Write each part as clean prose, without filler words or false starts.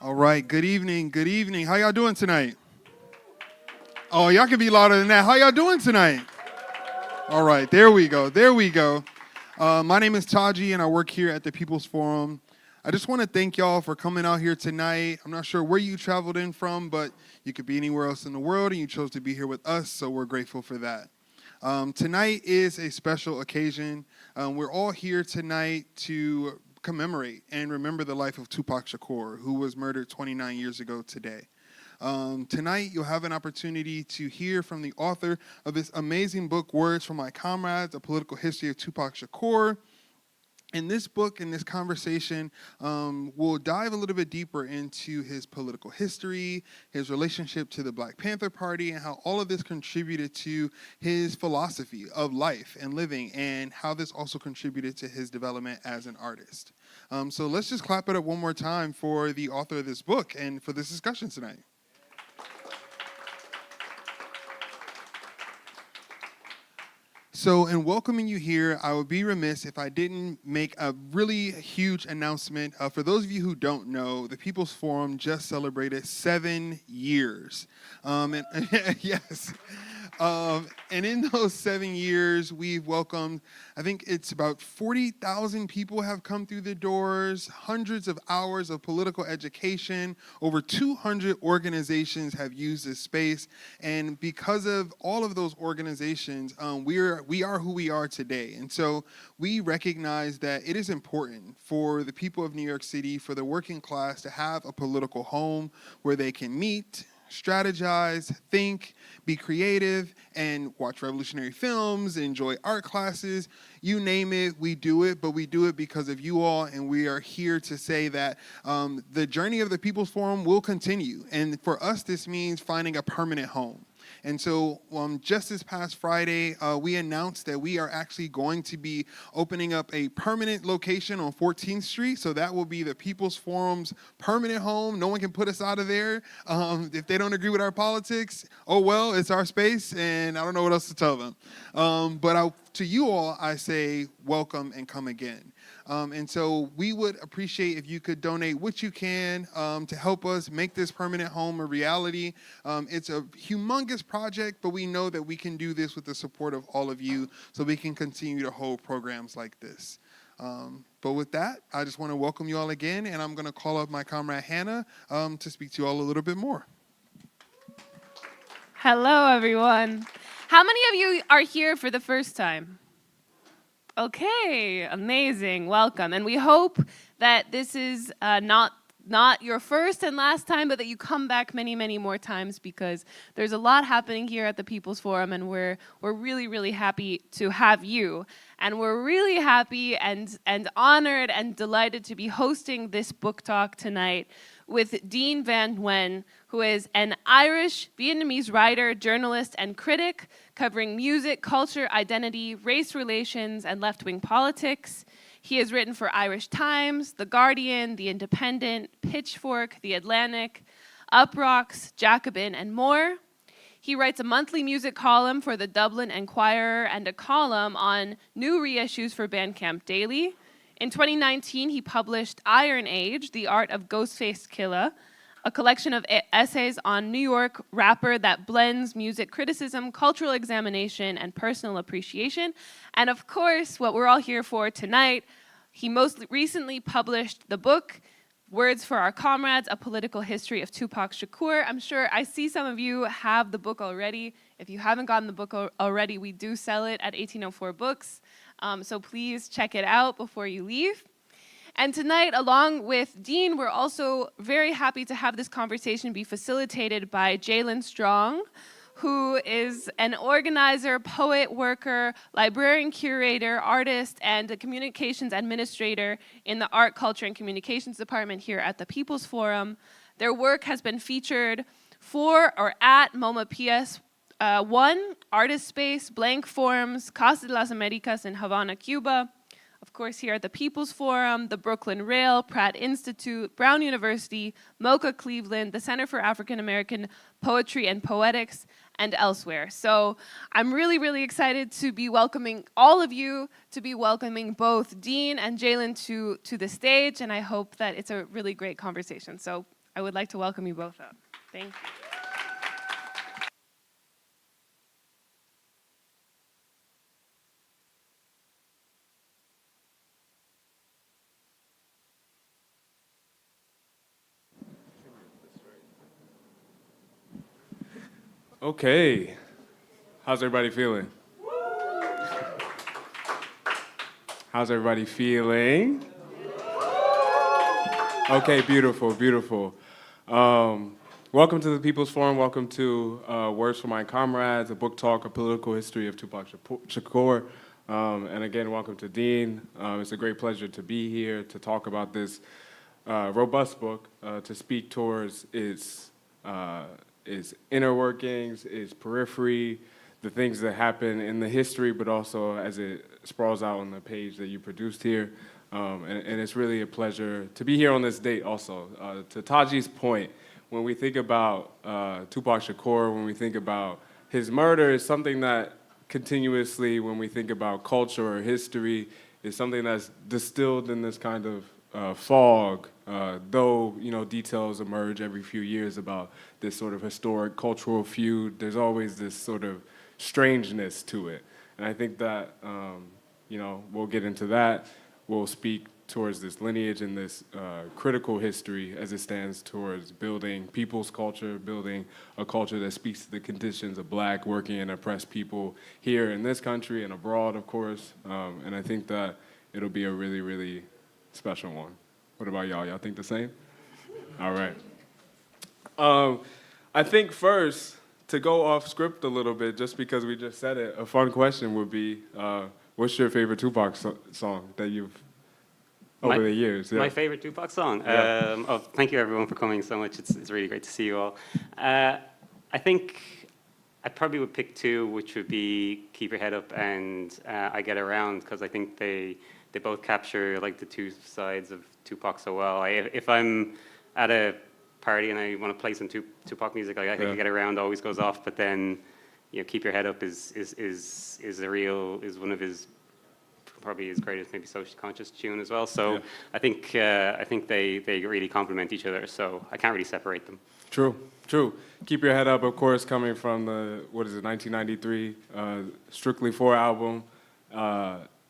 All right, good evening, good evening. How y'all doing tonight? Oh, y'all can be louder than that. How y'all doing tonight? All right, there we go, there we go. My name is Taji, and I work here at the People's Forum. I just want to thank y'all for coming out here tonight. I'm not sure where you traveled in from, but you could be anywhere else in the world, and you chose to be here with us, so we're grateful for that. Tonight is a special occasion. We're all here tonight to commemorate and remember the life of Tupac Shakur, who was murdered 29 years ago today. Tonight, you'll have an opportunity to hear from the author of this amazing book, Words from My Comrades, A Political History of Tupac Shakur. In this book, in this conversation, we'll dive a little bit deeper into his political history, his relationship to the Black Panther Party, and how all of this contributed to his philosophy of life and living, and how this also contributed to his development as an artist. So let's just clap it up one more time for the author of this book and for this discussion tonight. So in welcoming you here, I would be remiss if I didn't make a really huge announcement. For those of you who don't know, the People's Forum just celebrated 7 years. Yes. And in those 7 years, we've welcomed, I think it's about 40,000 people have come through the doors, hundreds of hours of political education, over 200 organizations have used this space. And because of all of those organizations, we are who we are today. And so we recognize that it is important for the people of New York City, for the working class, to have a political home where they can meet, strategize, think, be creative, and watch revolutionary films, enjoy art classes, you name it, we do it, but we do it because of you all, and we are here to say that the journey of the People's Forum will continue, and for us, this means finding a permanent home. And so just this past Friday, we announced that we are actually going to be opening up a permanent location on 14th Street. So that will be the People's Forum's permanent home. No one can put us out of there. If they don't agree with our politics, oh well, it's our space, and I don't know what else to tell them. To you all, I say welcome and come again. And so we would appreciate if you could donate what you can to help us make this permanent home a reality. It's a humongous project, but we know that we can do this with the support of all of you, so we can continue to hold programs like this. But with that, I just want to welcome you all again, and I'm going to call up my comrade Hannah to speak to you all a little bit more. Hello, everyone. How many of you are here for the first time? Okay, amazing, welcome. And we hope that this is not your first and last time, but that you come back many, many more times, because there's a lot happening here at the People's Forum, and we're really, really happy to have you. And we're really happy and honored and delighted to be hosting this book talk tonight with Dean Van Nguyen, who is an Irish-Vietnamese writer, journalist, and critic covering music, culture, identity, race relations, and left-wing politics. He has written for Irish Times, The Guardian, The Independent, Pitchfork, The Atlantic, Uprocks, Jacobin, and more. He writes a monthly music column for the Dublin Enquirer and a column on new reissues for Bandcamp Daily. In 2019, he published Iron Age, The Art of Ghostface Killah, a collection of essays on New York rapper that blends music criticism, cultural examination, and personal appreciation. And of course, what we're all here for tonight, he most recently published the book, Words for Our Comrades, A Political History of Tupac Shakur. I'm sure I see some of you have the book already. If you haven't gotten the book already, we do sell it at 1804 Books. So please check it out before you leave. And tonight, along with Dean, we're also very happy to have this conversation be facilitated by Jalen Strong, who is an organizer, poet, worker, librarian, curator, artist, and a communications administrator in the Art, Culture, and Communications Department here at the People's Forum. Their work has been featured for or at MoMA PS 1, Artist Space, Blank Forums, Casa de las Americas in Havana, Cuba. Of course, here at the People's Forum, the Brooklyn Rail, Pratt Institute, Brown University, MoCA Cleveland, the Center for African American Poetry and Poetics, and elsewhere. So I'm really, really excited to be welcoming all of you, to be welcoming both Dean and Jalen to the stage, and I hope that it's a really great conversation. So I would like to welcome you both up. Thank you. Okay, how's everybody feeling? How's everybody feeling? Okay, beautiful, beautiful. Welcome to the People's Forum. Welcome to Words for My Comrades, a book talk, a political history of Tupac Shakur. And again, welcome to Dean. It's a great pleasure to be here to talk about this robust book, to speak towards its inner workings, its periphery, the things that happen in the history, but also as it sprawls out on the page that you produced here. And it's really a pleasure to be here on this date also. To Taji's point, when we think about Tupac Shakur, when we think about his murder, is something that continuously, when we think about culture or history, is something that's distilled in this kind of fog, though details emerge every few years about this sort of historic cultural feud. There's always this sort of strangeness to it, and I think that we'll get into that. We'll speak towards this lineage and this critical history as it stands towards building people's culture, building a culture that speaks to the conditions of Black, working, and oppressed people here in this country and abroad, of course. And I think that it'll be a really, really special one. What about y'all? Y'all think the same? All right. I think first, to go off script a little bit, just because we just said it, a fun question would be, what's your favorite Tupac song that you've, over the years? Yeah. My favorite Tupac song? Yeah. Thank you everyone for coming so much. It's really great to see you all. I think I probably would pick two, which would be Keep Your Head Up and I Get Around, because I think they both capture like the two sides of Tupac so well. If I'm at a party and I want to play some Tupac music, I think I Get Around always goes off, but then Keep Your Head Up is one of his probably his greatest maybe social conscious tune as well. So I think they really complement each other. So I can't really separate them. True. Keep Your Head Up, of course, coming from the 1993 Strictly 4 album,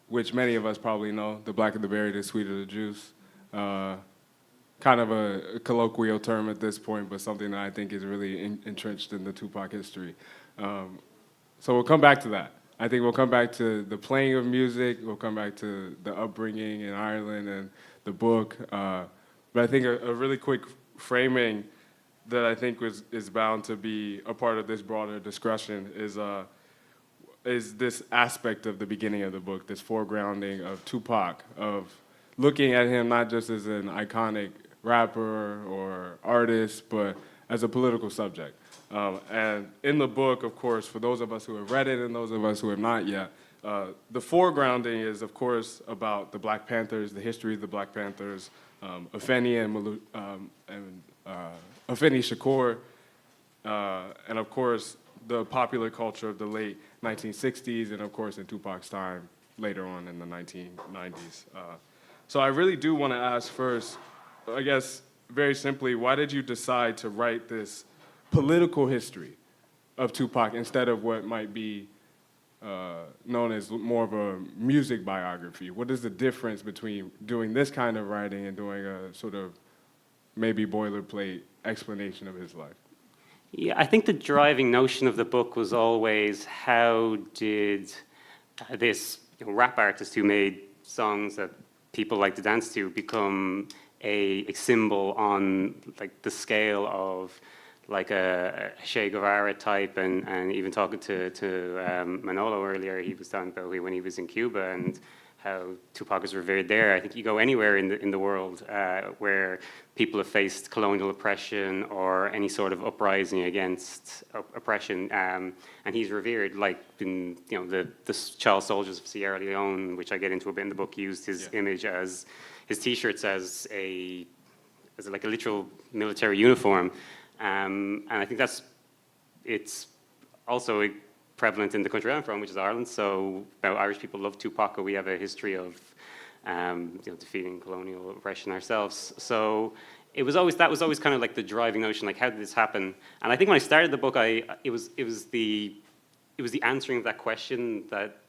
which many of us probably know, The Blacker the Berry, the Sweeter the Juice. Kind of a colloquial term at this point, but something that I think is really entrenched in the Tupac history. So we'll come back to that. I think we'll come back to the playing of music, we'll come back to the upbringing in Ireland and the book. But I think a really quick framing that I think is bound to be a part of this broader discussion is this aspect of the beginning of the book, this foregrounding of Tupac, of looking at him not just as an iconic rapper or artist, but as a political subject. And in the book, of course, for those of us who have read it and those of us who have not yet, the foregrounding is, of course, about the Black Panthers, the history of the Black Panthers, Afeni and Afeni Shakur, and of course, the popular culture of the late 1960s, and of course, in Tupac's time later on in the 1990s. So I really do want to ask first, I guess, very simply, why did you decide to write this political history of Tupac instead of what might be known as more of a music biography? What is the difference between doing this kind of writing and doing a sort of maybe boilerplate explanation of his life? Yeah, I think the driving notion of the book was always how did this rap artist who made songs that people like to dance to become a symbol on like the scale of like a Che Guevara type, and even talking to Manolo earlier, he was talking about when he was in Cuba and how Tupac is revered there. I think you go anywhere in the world where people have faced colonial oppression or any sort of uprising against oppression, and he's revered. Like in the child soldiers of Sierra Leone, which I get into a bit in the book, used his image as his T-shirts as like a literal military uniform. And I think it's also prevalent in the country I'm from, which is Ireland. So Irish people love Tupac. We have a history of defeating colonial oppression ourselves. So that was always kind of like the driving notion, like how did this happen? And I think when I started the book, it was the answering of that question that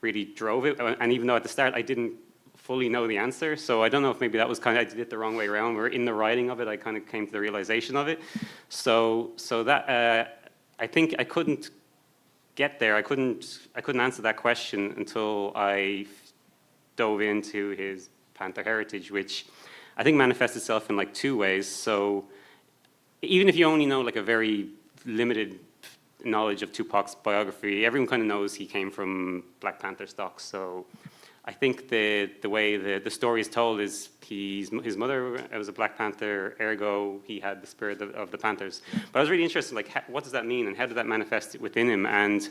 really drove it. And even though at the start I didn't fully know the answer, so I don't know if maybe that was kind of, I did it the wrong way around. Where in the writing of it, I kind of came to the realization of it. So that I think I couldn't get there. I couldn't answer that question until I dove into his Panther heritage, which I think manifests itself in like two ways. So even if you only know like a very limited knowledge of Tupac's biography, everyone kind of knows he came from Black Panther stock. So I think the way the story is told is his mother was a Black Panther, ergo he had the spirit of the Panthers. But I was really interested, like, what does that mean, and how did that manifest within him? And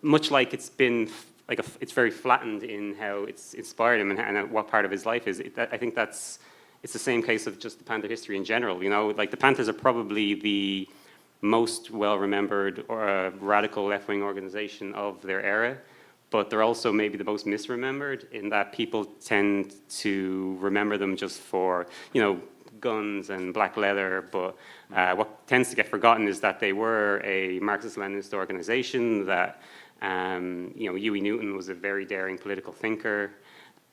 much like it's been like it's very flattened in how it's inspired him and what part of his life is. I think it's the same case of just the Panther history in general. You know, like the Panthers are probably the most well-remembered or radical left-wing organization of their era, but they're also maybe the most misremembered in that people tend to remember them just for, you know, guns and black leather. But what tends to get forgotten is that they were a Marxist-Leninist organization, that you know, Huey Newton was a very daring political thinker,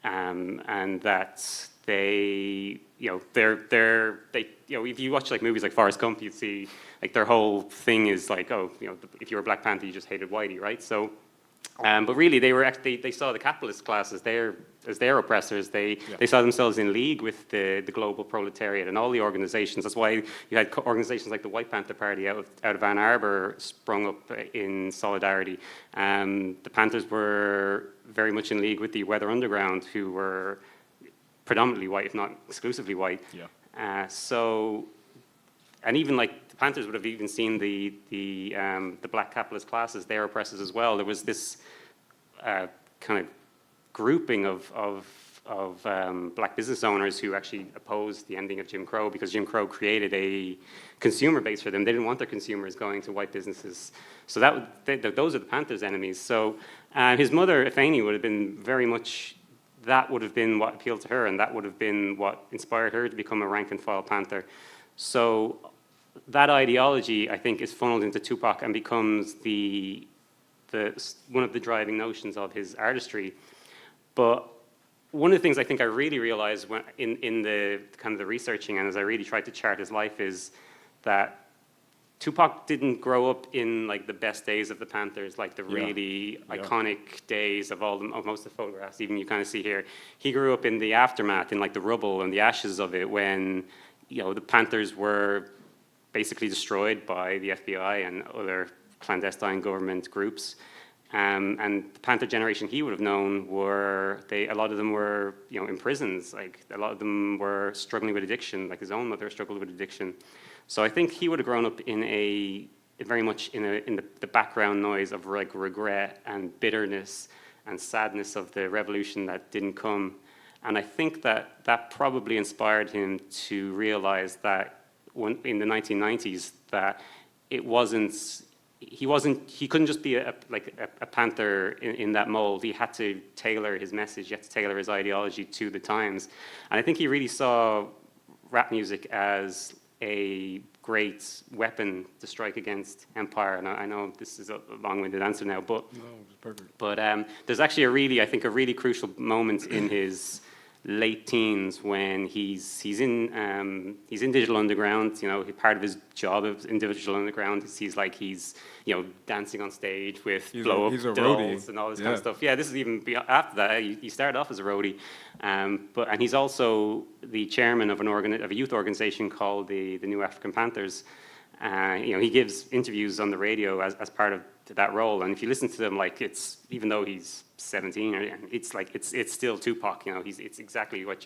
and that they, you know, they, you know, if you watch like movies like Forrest Gump, you'd see like their whole thing is like, oh, you know, if you were a Black Panther, you just hated whitey, right? So, but really, they saw the capitalist class as their oppressors. They saw themselves in league with the global proletariat and all the organizations. That's why you had organizations like the White Panther Party out of Ann Arbor sprung up in solidarity. The Panthers were very much in league with the Weather Underground, who were predominantly white, if not exclusively white. Yeah. So, and even like the Panthers would have even seen the black capitalist class as their oppressors as well. There was this kind of grouping of black business owners who actually opposed the ending of Jim Crow, because Jim Crow created a consumer base for them. They didn't want their consumers going to white businesses. So those are the Panthers' enemies. So his mother, Afeni, would have been very much, that would have been what appealed to her, and that would have been what inspired her to become a rank-and-file Panther. So that ideology, I think, is funneled into Tupac and becomes one of the driving notions of his artistry. But one of the things I think I really realized when in the kind of the researching, and as I really tried to chart his life, is that Tupac didn't grow up in like the best days of the Panthers, like the really iconic days of most of the photographs, even you kind of see here. He grew up in the aftermath, in like the rubble and the ashes of it, when, you know, the Panthers were basically destroyed by the FBI and other clandestine government groups. And the Panther generation he would have known a lot of them were, you know, in prisons. Like a lot of them were struggling with addiction. Like his own mother struggled with addiction. So I think he would have grown up in very much in the background noise of like regret and bitterness and sadness of the revolution that didn't come. And I think that probably inspired him to realize that in the 1990s that he couldn't just be a Panther in that mold. He had to tailor his message, he had to tailor his ideology to the times. And I think he really saw rap music as a great weapon to strike against empire. And I know this is a long-winded answer now, but no, it was perfect. But there's actually a really crucial moment in his late teens when he's in Digital Underground. You know, part of his job in Digital Underground is he's you know, dancing on stage with blow-up dolls and all this kind of stuff. Yeah, this is even after that. He started off as a roadie, and he's also the chairman of a youth organization called the New African Panthers. You know, he gives interviews on the radio as part of that role, and if you listen to them, like, it's, even though he's 17, it's like it's still Tupac. You know, it's exactly what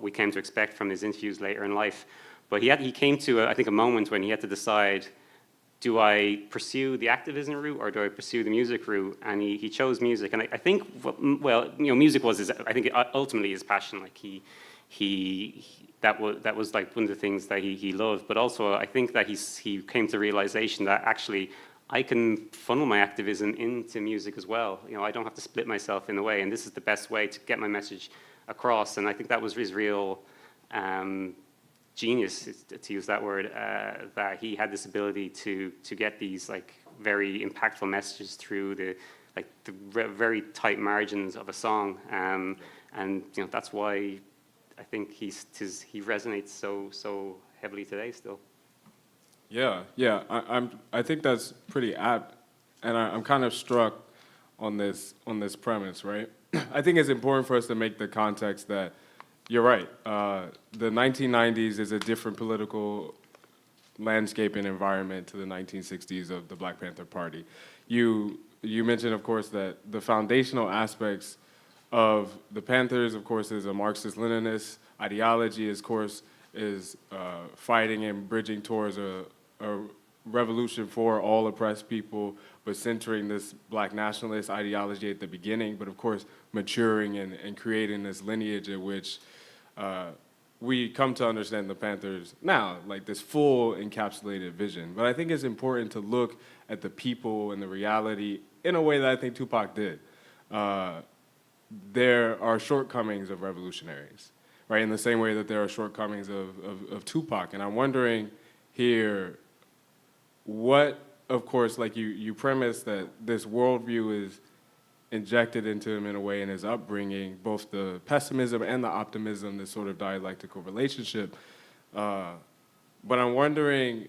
we came to expect from his interviews later in life. But he came to I think a moment when he had to decide: do I pursue the activism route or do I pursue the music route? And he chose music, and I think, well, you know, music was ultimately his passion. Like that was like one of the things that he loved. But also I think that he came to realization that actually I can funnel my activism into music as well. You know, I don't have to split myself in a way, and this is the best way to get my message across. And I think that was his real genius, to use that word, that he had this ability to get these like very impactful messages through the very tight margins of a song, and that's why I think he resonates so heavily today still. Yeah, I think that's pretty apt, and I'm kind of struck on this premise, right? I think it's important for us to make the context that you're right. The 1990s is a different political landscape and environment to the 1960s of the Black Panther Party. You mentioned, of course, that the foundational aspects of the Panthers, of course, is a Marxist-Leninist ideology, of course, is fighting and bridging towards a revolution for all oppressed people, but centering this Black nationalist ideology at the beginning, but of course, maturing and creating this lineage in which we come to understand the Panthers now, like this full encapsulated vision. But I think it's important to look at the people and the reality in a way that I think Tupac did. There are shortcomings of revolutionaries, right? In the same way that there are shortcomings of Tupac. And I'm wondering here, what, of course, like you premise that this worldview is injected into him in a way in his upbringing, both the pessimism and the optimism, this sort of dialectical relationship. But I'm wondering,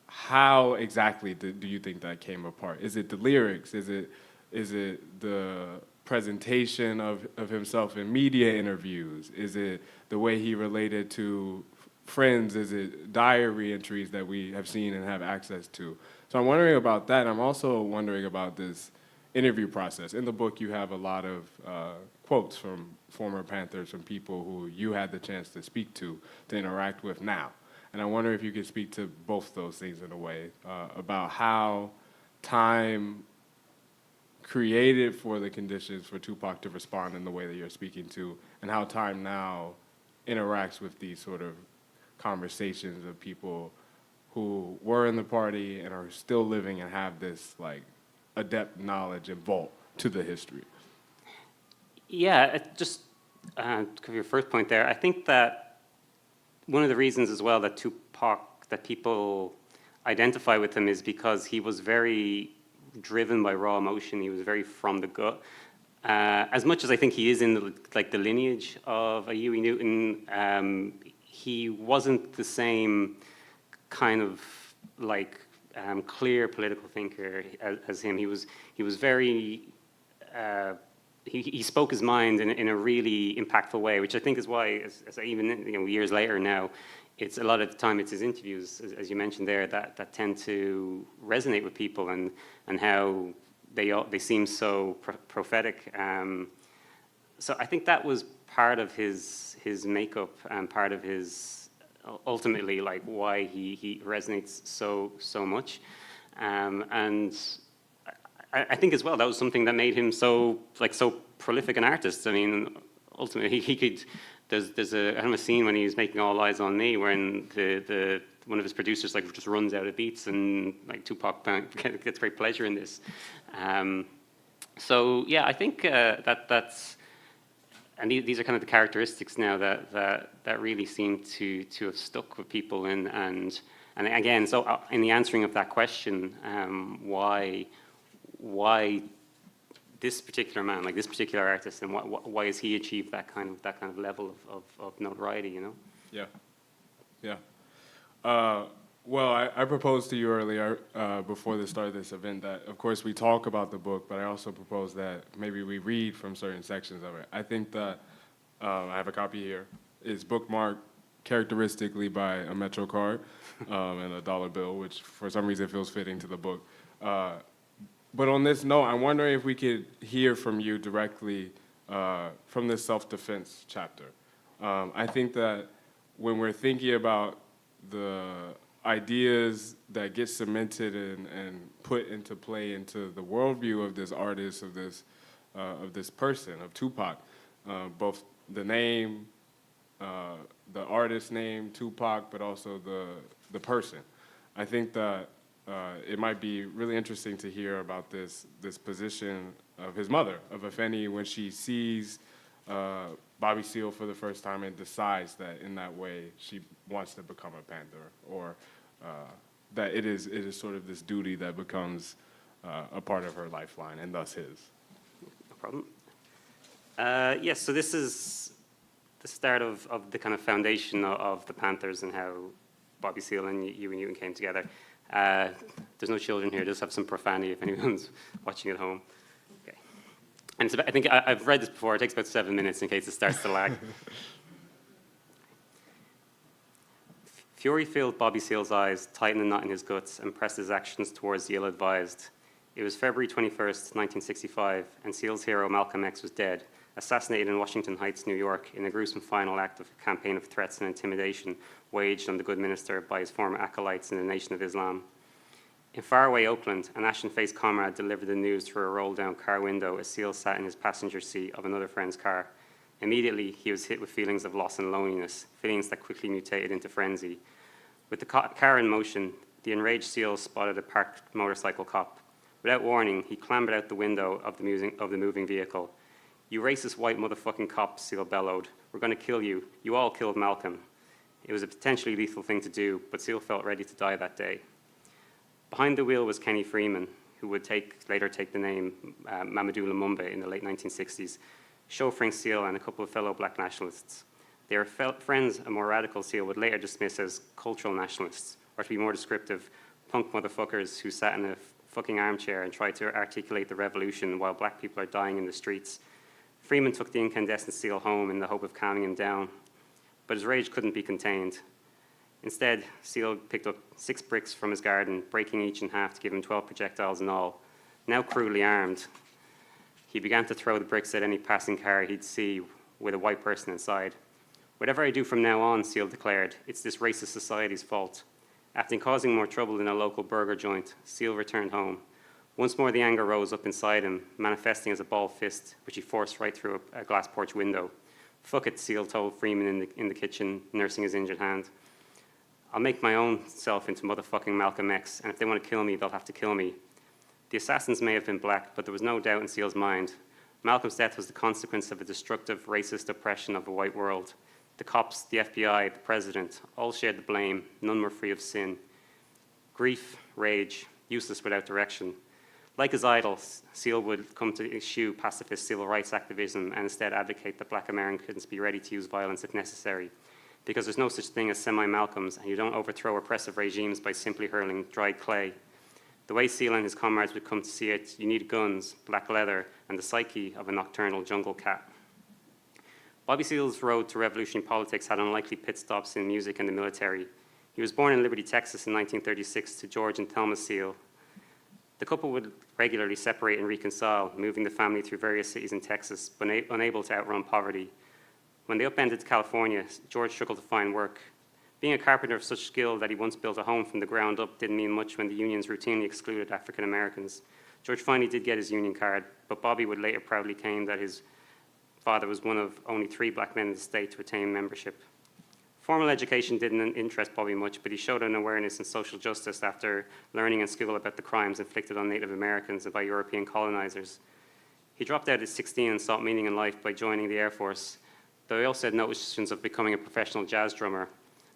how exactly do you think that came apart? Is it the lyrics? Is it the presentation of himself in media interviews? Is it the way he related to friends? Is it diary entries that we have seen and have access to? So I'm wondering about that. I'm also wondering about this interview process. In the book, you have a lot of quotes from former Panthers, from people who you had the chance to speak to interact with now. And I wonder if you could speak to both those things in a way, about how time created for the conditions for Tupac to respond in the way that you're speaking to, and how time now interacts with these sort of conversations of people who were in the party and are still living and have this like adept knowledge and vault to the history. Yeah, just to cover your first point there, I think that one of the reasons as well that that people identify with him is because he was very driven by raw emotion. He was very from the gut. As much as I think he is in the lineage of a Huey Newton, he wasn't the same kind of like clear political thinker as him. He was very he spoke his mind in a really impactful way, which I think is why, as even years later now, it's a lot of the time it's his interviews, as you mentioned there, that tend to resonate with people, and how they seem so prophetic. So I think that was part of his makeup and part of his ultimately like why he resonates so much, and I think as well that was something that made him so prolific an artist. I mean, ultimately he could. There's a scene when he's making All Eyes on Me, when the one of his producers like just runs out of beats, and like Tupac gets great pleasure in this. So yeah, I think that's. And these are kind of the characteristics now that really seem to have stuck with people, and again, so in the answering of that question, why this particular man, like this particular artist, and why has he achieved that kind of level of notoriety? Yeah. Well, I proposed to you earlier, before the start of this event, that of course we talk about the book, but I also propose that maybe we read from certain sections of it. I think that, I have a copy here, is bookmarked characteristically by a Metro card and a dollar bill, which for some reason feels fitting to the book. But on this note, I'm wondering if we could hear from you directly from this self-defense chapter. I think that when we're thinking about the ideas that get cemented and put into play into the worldview of this artist, of this person, of Tupac, both the name, the artist name, Tupac, but also the person. I think that it might be really interesting to hear about this position of his mother, of Afeni, when she sees Bobby Seale for the first time and decides that in that way she wants to become a Panther, or that it is sort of this duty that becomes a part of her lifeline and thus his. No problem. Yes, so this is the start of the kind of foundation of the Panthers and how Bobby Seale and Huey Newton came together. There's no children here, just have some profanity if anyone's watching at home. Okay. And it's about, I think I've read this before, it takes about 7 minutes in case it starts to lag. Fury filled Bobby Seale's eyes, tightened the knot in his guts, and pressed his actions towards the ill-advised. It was February 21st, 1965, and Seale's hero Malcolm X was dead, assassinated in Washington Heights, New York, in a gruesome final act of a campaign of threats and intimidation waged on the good minister by his former acolytes in the Nation of Islam. In faraway Oakland, an ashen-faced comrade delivered the news through a roll-down car window as Seale sat in his passenger seat of another friend's car. Immediately, he was hit with feelings of loss and loneliness, feelings that quickly mutated into frenzy. With the car in motion, the enraged Seale spotted a parked motorcycle cop. Without warning, he clambered out the window of the moving vehicle. "You racist white motherfucking cop," Seale bellowed. "We're going to kill you. You all killed Malcolm." It was a potentially lethal thing to do, but Seale felt ready to die that day. Behind the wheel was Kenny Freeman, who would later take the name Mamadou Lumumba in the late 1960s, chauffeuring Seale and a couple of fellow black nationalists. They were friends a more radical Seale would later dismiss as cultural nationalists, or to be more descriptive, punk motherfuckers who sat in a fucking armchair and tried to articulate the revolution while black people are dying in the streets. Freeman took the incandescent Seale home in the hope of calming him down, but his rage couldn't be contained. Instead, Seale picked up 6 bricks from his garden, breaking each in half to give him 12 projectiles in all. Now crudely armed, he began to throw the bricks at any passing car he'd see with a white person inside. "Whatever I do from now on," Seale declared, "it's this racist society's fault." After causing more trouble in a local burger joint, Seale returned home. Once more the anger rose up inside him, manifesting as a ball fist, which he forced right through a glass porch window. "Fuck it," Seale told Freeman in the kitchen, nursing his injured hand. "I'll make my own self into motherfucking Malcolm X, and if they want to kill me, they'll have to kill me." The assassins may have been black, but there was no doubt in Seale's mind. Malcolm's death was the consequence of a destructive, racist oppression of a white world. The cops, the FBI, the president, all shared the blame. None were free of sin. Grief, rage, useless without direction. Like his idols, Seale would come to eschew pacifist civil rights activism and instead advocate that black Americans be ready to use violence if necessary. Because there's no such thing as semi-Malcolms, and you don't overthrow oppressive regimes by simply hurling dried clay. The way Seale and his comrades would come to see it, you need guns, black leather, and the psyche of a nocturnal jungle cat. Bobby Seale's road to revolutionary politics had unlikely pit stops in music and the military. He was born in Liberty, Texas in 1936 to George and Thelma Seale. The couple would regularly separate and reconcile, moving the family through various cities in Texas, but unable to outrun poverty. When they upended to California, George struggled to find work. Being a carpenter of such skill that he once built a home from the ground up didn't mean much when the unions routinely excluded African Americans. George finally did get his union card, but Bobby would later proudly claim that his father was one of only 3 black men in the state to attain membership. Formal education didn't interest Bobby much, but he showed an awareness in social justice after learning in school about the crimes inflicted on Native Americans by European colonizers. He dropped out at 16 and sought meaning in life by joining the Air Force, though he also had notions of becoming a professional jazz drummer.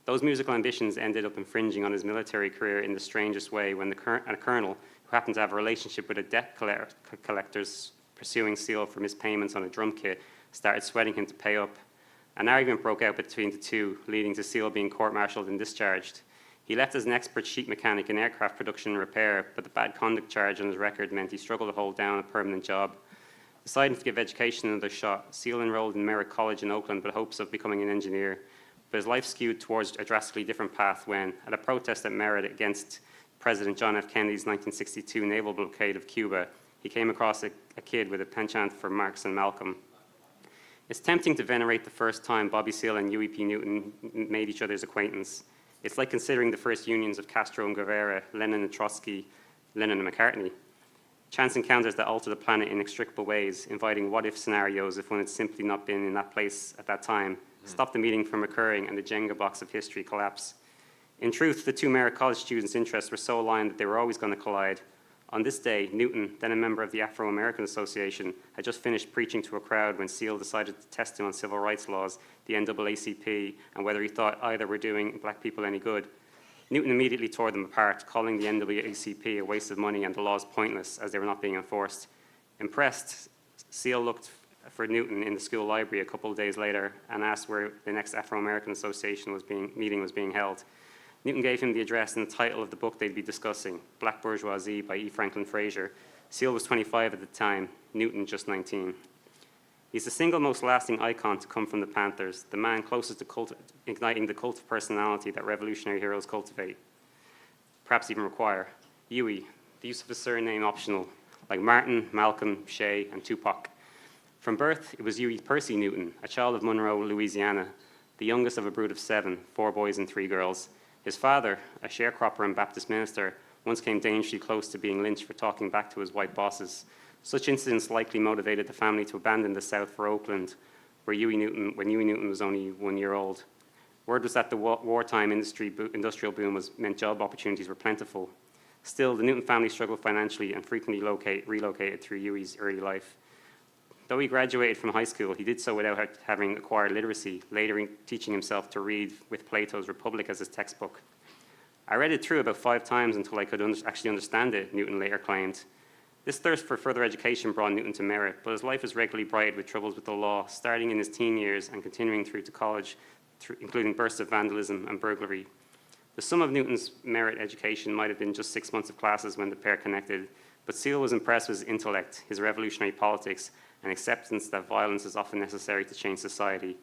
Those musical ambitions ended up infringing on his military career in the strangest way when a colonel, who happened to have a relationship with a debt collectors pursuing Seale for mispayments on a drum kit, started sweating him to pay up. An argument broke out between the two, leading to Seale being court-martialed and discharged. He left as an expert sheet mechanic in aircraft production and repair, but the bad conduct charge on his record meant he struggled to hold down a permanent job. Deciding to give education another shot, Seale enrolled in Merritt College in Oakland with hopes of becoming an engineer, but his life skewed towards a drastically different path when, at a protest at Merritt against President John F. Kennedy's 1962 naval blockade of Cuba, he came across a kid with a penchant for Marx and Malcolm. It's tempting to venerate the first time Bobby Seale and Huey P. Newton made each other's acquaintance. It's like considering the first unions of Castro and Guevara, Lenin and Trotsky, Lennon and McCartney. Chance encounters that alter the planet in inextricable ways, inviting what-if scenarios if one had simply not been in that place at that time, stop the meeting from occurring and the Jenga box of history collapse. In truth, the 2 Merritt College students' interests were so aligned that they were always going to collide. On this day, Newton, then a member of the Afro-American Association, had just finished preaching to a crowd when Seal decided to test him on civil rights laws, the NAACP, and whether he thought either were doing black people any good. Newton immediately tore them apart, calling the NAACP a waste of money and the laws pointless as they were not being enforced. Impressed, Seal looked for Newton in the school library a couple of days later and asked where the next Afro-American Association meeting was being held. Newton gave him the address and the title of the book they'd be discussing, Black Bourgeoisie by E. Franklin Frazier. Seal was 25 at the time, Newton just 19. He's the single most lasting icon to come from the Panthers, the man closest to igniting the cult of personality that revolutionary heroes cultivate, perhaps even require. Huey, the use of a surname optional, like Martin, Malcolm, Shea, and Tupac. From birth, it was Huey Percy Newton, a child of Monroe, Louisiana, the youngest of a brood of 7, 4 boys and 3 girls. His father, a sharecropper and Baptist minister, once came dangerously close to being lynched for talking back to his white bosses. Such incidents likely motivated the family to abandon the South for Oakland, when Huey Newton was only 1 year old. Word was that the wartime industrial boom meant job opportunities were plentiful. Still, the Newton family struggled financially and frequently relocated through Huey's early life. Though he graduated from high school, he did so without having acquired literacy, later teaching himself to read with Plato's Republic as his textbook. I read it through about 5 times until I could actually understand it, Newton later claimed. This thirst for further education brought Newton to merit, but his life was regularly blighted with troubles with the law, starting in his teen years and continuing through to college, including bursts of vandalism and burglary. The sum of Newton's merit education might have been just 6 months of classes when the pair connected, but Seal was impressed with his intellect, his revolutionary politics, and acceptance that violence is often necessary to change society.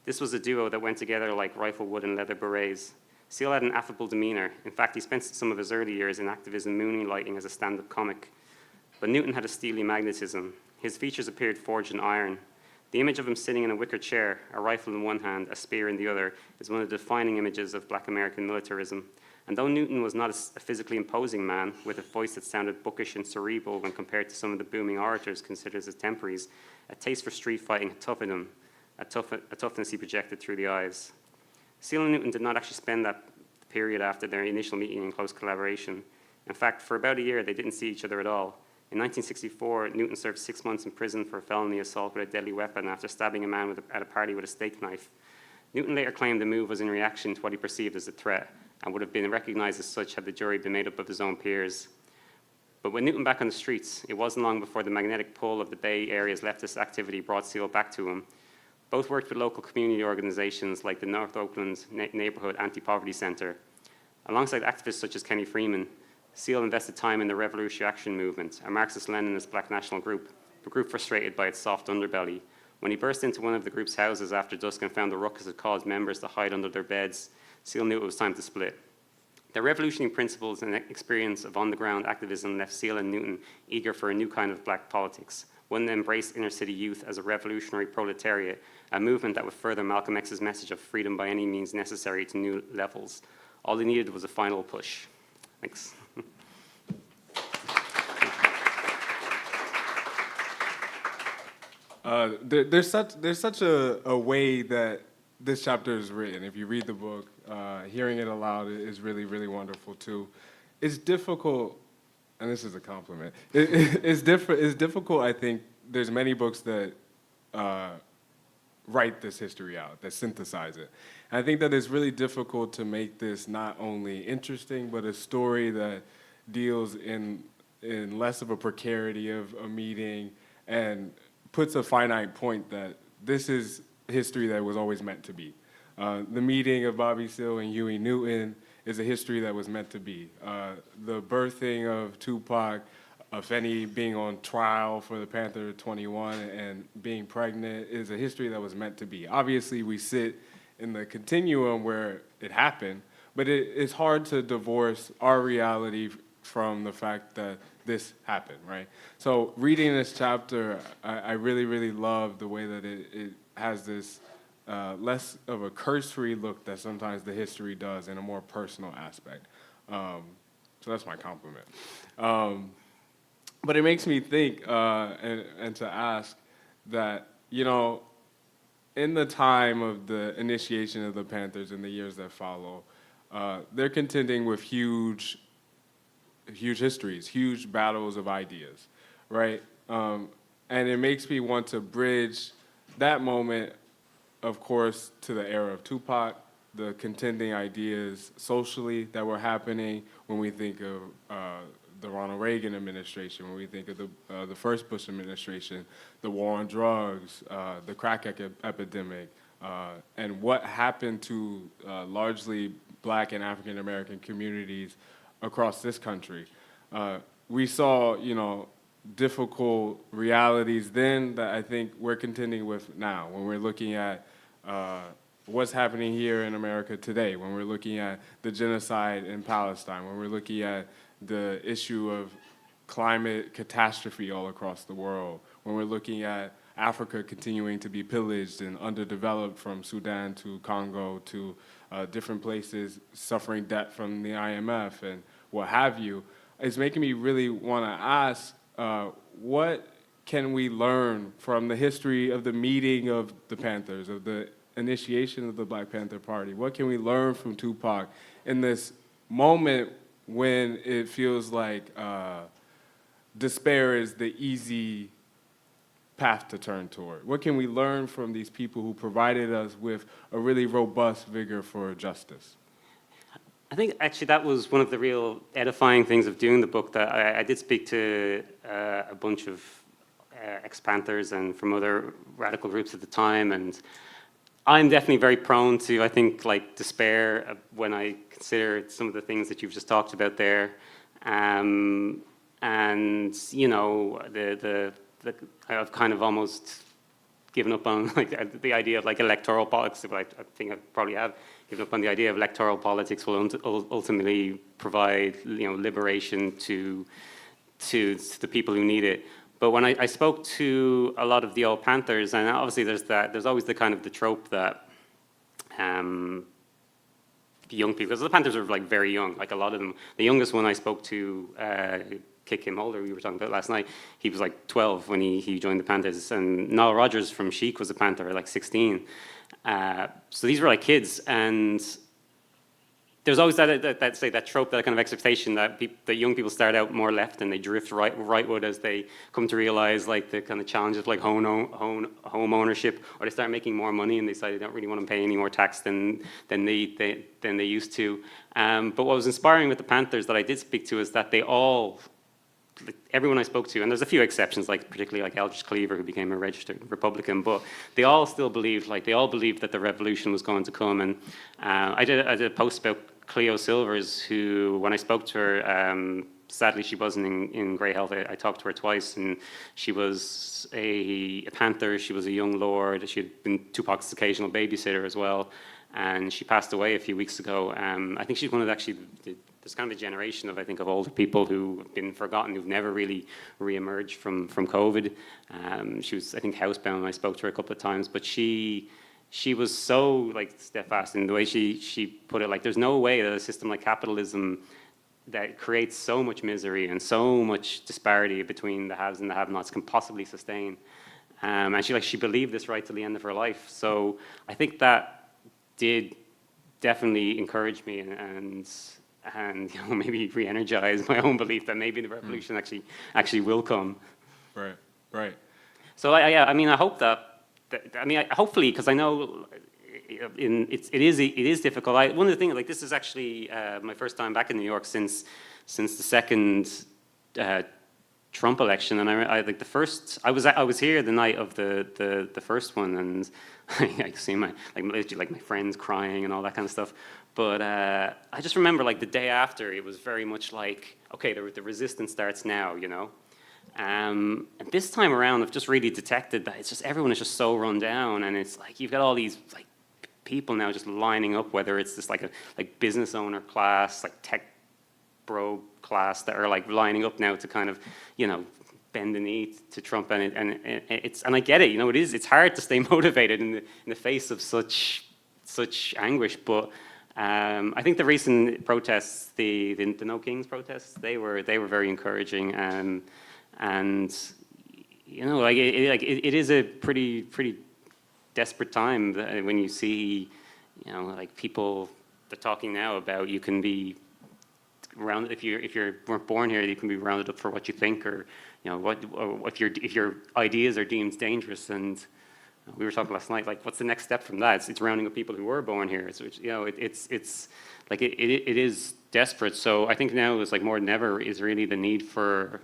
This was a duo that went together like riflewood and leather berets. Seal had an affable demeanor. In fact, he spent some of his early years in activism moonlighting as a stand-up comic. But Newton had a steely magnetism. His features appeared forged in iron. The image of him sitting in a wicker chair, a rifle in one hand, a spear in the other, is one of the defining images of Black American militarism. And though Newton was not a physically imposing man, with a voice that sounded bookish and cerebral when compared to some of the booming orators considered as contemporaries, a taste for street fighting had toughened him, a toughness he projected through the eyes. Seal and Newton did not actually spend that period after their initial meeting in close collaboration. In fact, for about a year, they didn't see each other at all. In 1964, Newton served 6 months in prison for a felony assault with a deadly weapon after stabbing a man at a party with a steak knife. Newton later claimed the move was in reaction to what he perceived as a threat and would have been recognized as such had the jury been made up of his own peers. But with Newton back on the streets, it wasn't long before the magnetic pull of the Bay Area's leftist activity brought Seal back to him. Both worked with local community organizations like the North Oakland Neighborhood Anti-Poverty Center. Alongside activists such as Kenny Freeman, Seal invested time in the Revolutionary Action Movement, a Marxist-Leninist black national group, a group frustrated by its soft underbelly. When he burst into one of the group's houses after dusk and found the ruckus had caused members to hide under their beds, Seal knew it was time to split. Their revolutionary principles and experience of on-the-ground activism left Seal and Newton eager for a new kind of black politics, one that embraced inner-city youth as a revolutionary proletariat, a movement that would further Malcolm X's message of freedom by any means necessary to new levels. All they needed was a final push. Thanks. There's such a way that this chapter is written. If you read the book, hearing it aloud is really, really wonderful too. It's difficult, and this is a compliment. It's difficult. I think there's many books that write this history out, that synthesize it. And I think that it's really difficult to make this not only interesting, but a story that deals in less of a precarity of a meeting and puts a finite point that this is history that was always meant to be. The meeting of Bobby Seale and Huey Newton is a history that was meant to be. The birthing of Tupac, Afeni being on trial for the Panther 21 and being pregnant is a history that was meant to be. Obviously, we sit in the continuum where it happened, but it's hard to divorce our reality from the fact that this happened, right? So reading this chapter, I really, really love the way that it has this less of a cursory look that sometimes the history does in a more personal aspect. So that's my compliment. But it makes me think and to ask that, you know, in the time of the initiation of the Panthers in the years that follow, they're contending with huge huge histories, huge battles of ideas, right? And it makes me want to bridge that moment, of course, to the era of Tupac, the contending ideas socially that were happening when we think of the Ronald Reagan administration, when we think of the first Bush administration, the war on drugs, the crack epidemic, and what happened to largely Black and African American communities across this country. We saw, difficult realities then that I think we're contending with now when we're looking at what's happening here in America today, when we're looking at the genocide in Palestine, when we're looking at the issue of climate catastrophe all across the world, when we're looking at Africa continuing to be pillaged and underdeveloped from Sudan to Congo to different places suffering debt from the IMF and what have you, it's making me really want to ask, what can we learn from the history of the meeting of the Panthers, of the initiation of the Black Panther Party? What can we learn from Tupac in this moment when it feels like despair is the easy path to turn toward? What can we learn from these people who provided us with a really robust vigor for justice? I think actually that was one of the real edifying things of doing the book, that I did speak to a bunch of ex-Panthers and from other radical groups at the time, and I'm definitely very prone to, I think, like despair when I consider some of the things that you've just talked about there. And, I've kind of almost given up on like the idea of like electoral politics. I think I probably have given up on the idea of electoral politics will ultimately provide liberation to the people who need it. But when I spoke to a lot of the old Panthers, and obviously there's always the kind of the trope that young people, because the Panthers are like very young, like a lot of them. The youngest one I spoke to, Kit Kim Holder, we were talking about last night, he was like 12 when he joined the Panthers, and Nile Rodgers from Chic was a Panther at like 16. So these were like kids, and there's always that trope, that kind of expectation that young people start out more left and they drift rightward as they come to realize like the kind of challenges of like home ownership, or they start making more money and they decide they don't really want to pay any more tax than they used to. But what was inspiring with the Panthers that I did speak to is that they all, everyone I spoke to, and there's a few exceptions, like particularly like Eldridge Cleaver, who became a registered Republican, but they all still believed that the revolution was going to come. And I did a post about Cleo Silvers, who, when I spoke to her, sadly she wasn't in great health. I talked to her twice, and she was a Panther. She was a young lord. She had been Tupac's occasional babysitter as well, and she passed away a few weeks ago. I think she's one of there's kind of a generation of older people who have been forgotten, who've never really re-emerged from COVID. She was, I think, housebound, and I spoke to her a couple of times, but she was so like steadfast in the way she put it. Like, there's no way that a system like capitalism that creates so much misery and so much disparity between the haves and the have-nots can possibly sustain. And she believed this right till the end of her life. So I think that did definitely encourage me and maybe re-energize my own belief that maybe the revolution actually will come. Right. So I hope that hopefully, because I know it is difficult. One of the things, like, this is actually my first time back in New York since the second Trump election, and I like the first. I was here the night of the first one, and I see my friends crying and all that kind of stuff. But I just remember, like, the day after, it was very much like, okay, the resistance starts now, And this time around, I've just really detected that it's just everyone is just so run down, and it's like you've got all these like people now just lining up, whether it's this like business owner class, like tech bro class, that are like lining up now to kind of bend the knee to Trump, and I get it, it's hard to stay motivated in the face of such anguish, but. I think the recent protests, the No Kings protests, they were very encouraging, and it is a pretty desperate time when you see like people they're talking now about you can be rounded. If you weren't born here, you can be rounded up for what you think, or or if your ideas are deemed dangerous. And we were talking last night, like, what's the next step from that? It's rounding up people who were born here. So it's like it is desperate. So I think now it's like more than ever is really the need for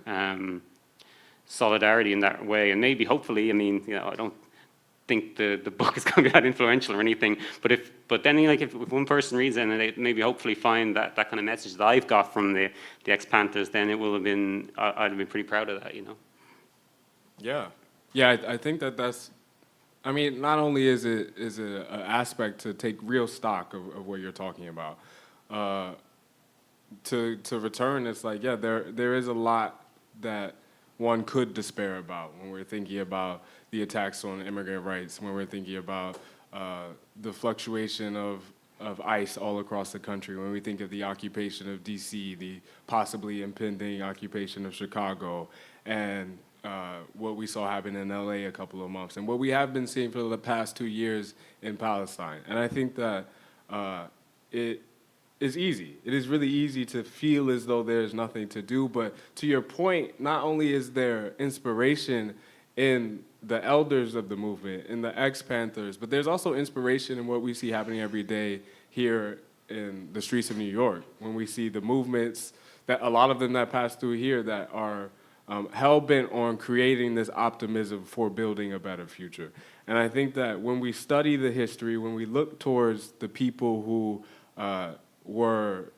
solidarity in that way. And maybe, hopefully, I mean, I don't think the book is going to be that influential or anything, but then like if one person reads it and they maybe hopefully find that kind of message that I've got from the ex-Panthers, then it will have been, I'd have been pretty proud of that, Yeah, I think that's. I mean, not only is it an aspect to take real stock of what you're talking about, to return, it's like, yeah, there is a lot that one could despair about when we're thinking about the attacks on immigrant rights, when we're thinking about the fluctuation of ICE all across the country, when we think of the occupation of DC, the possibly impending occupation of Chicago, and what we saw happen in LA a couple of months, and what we have been seeing for the past 2 years in Palestine. And I think that it is easy. It is really easy to feel as though there's nothing to do, but to your point, not only is there inspiration in the elders of the movement, in the ex-Panthers, but there's also inspiration in what we see happening every day here in the streets of New York, when we see the movements, that a lot of them that pass through here that are hell-bent on creating this optimism for building a better future. And I think that when we study the history, when we look towards the people who were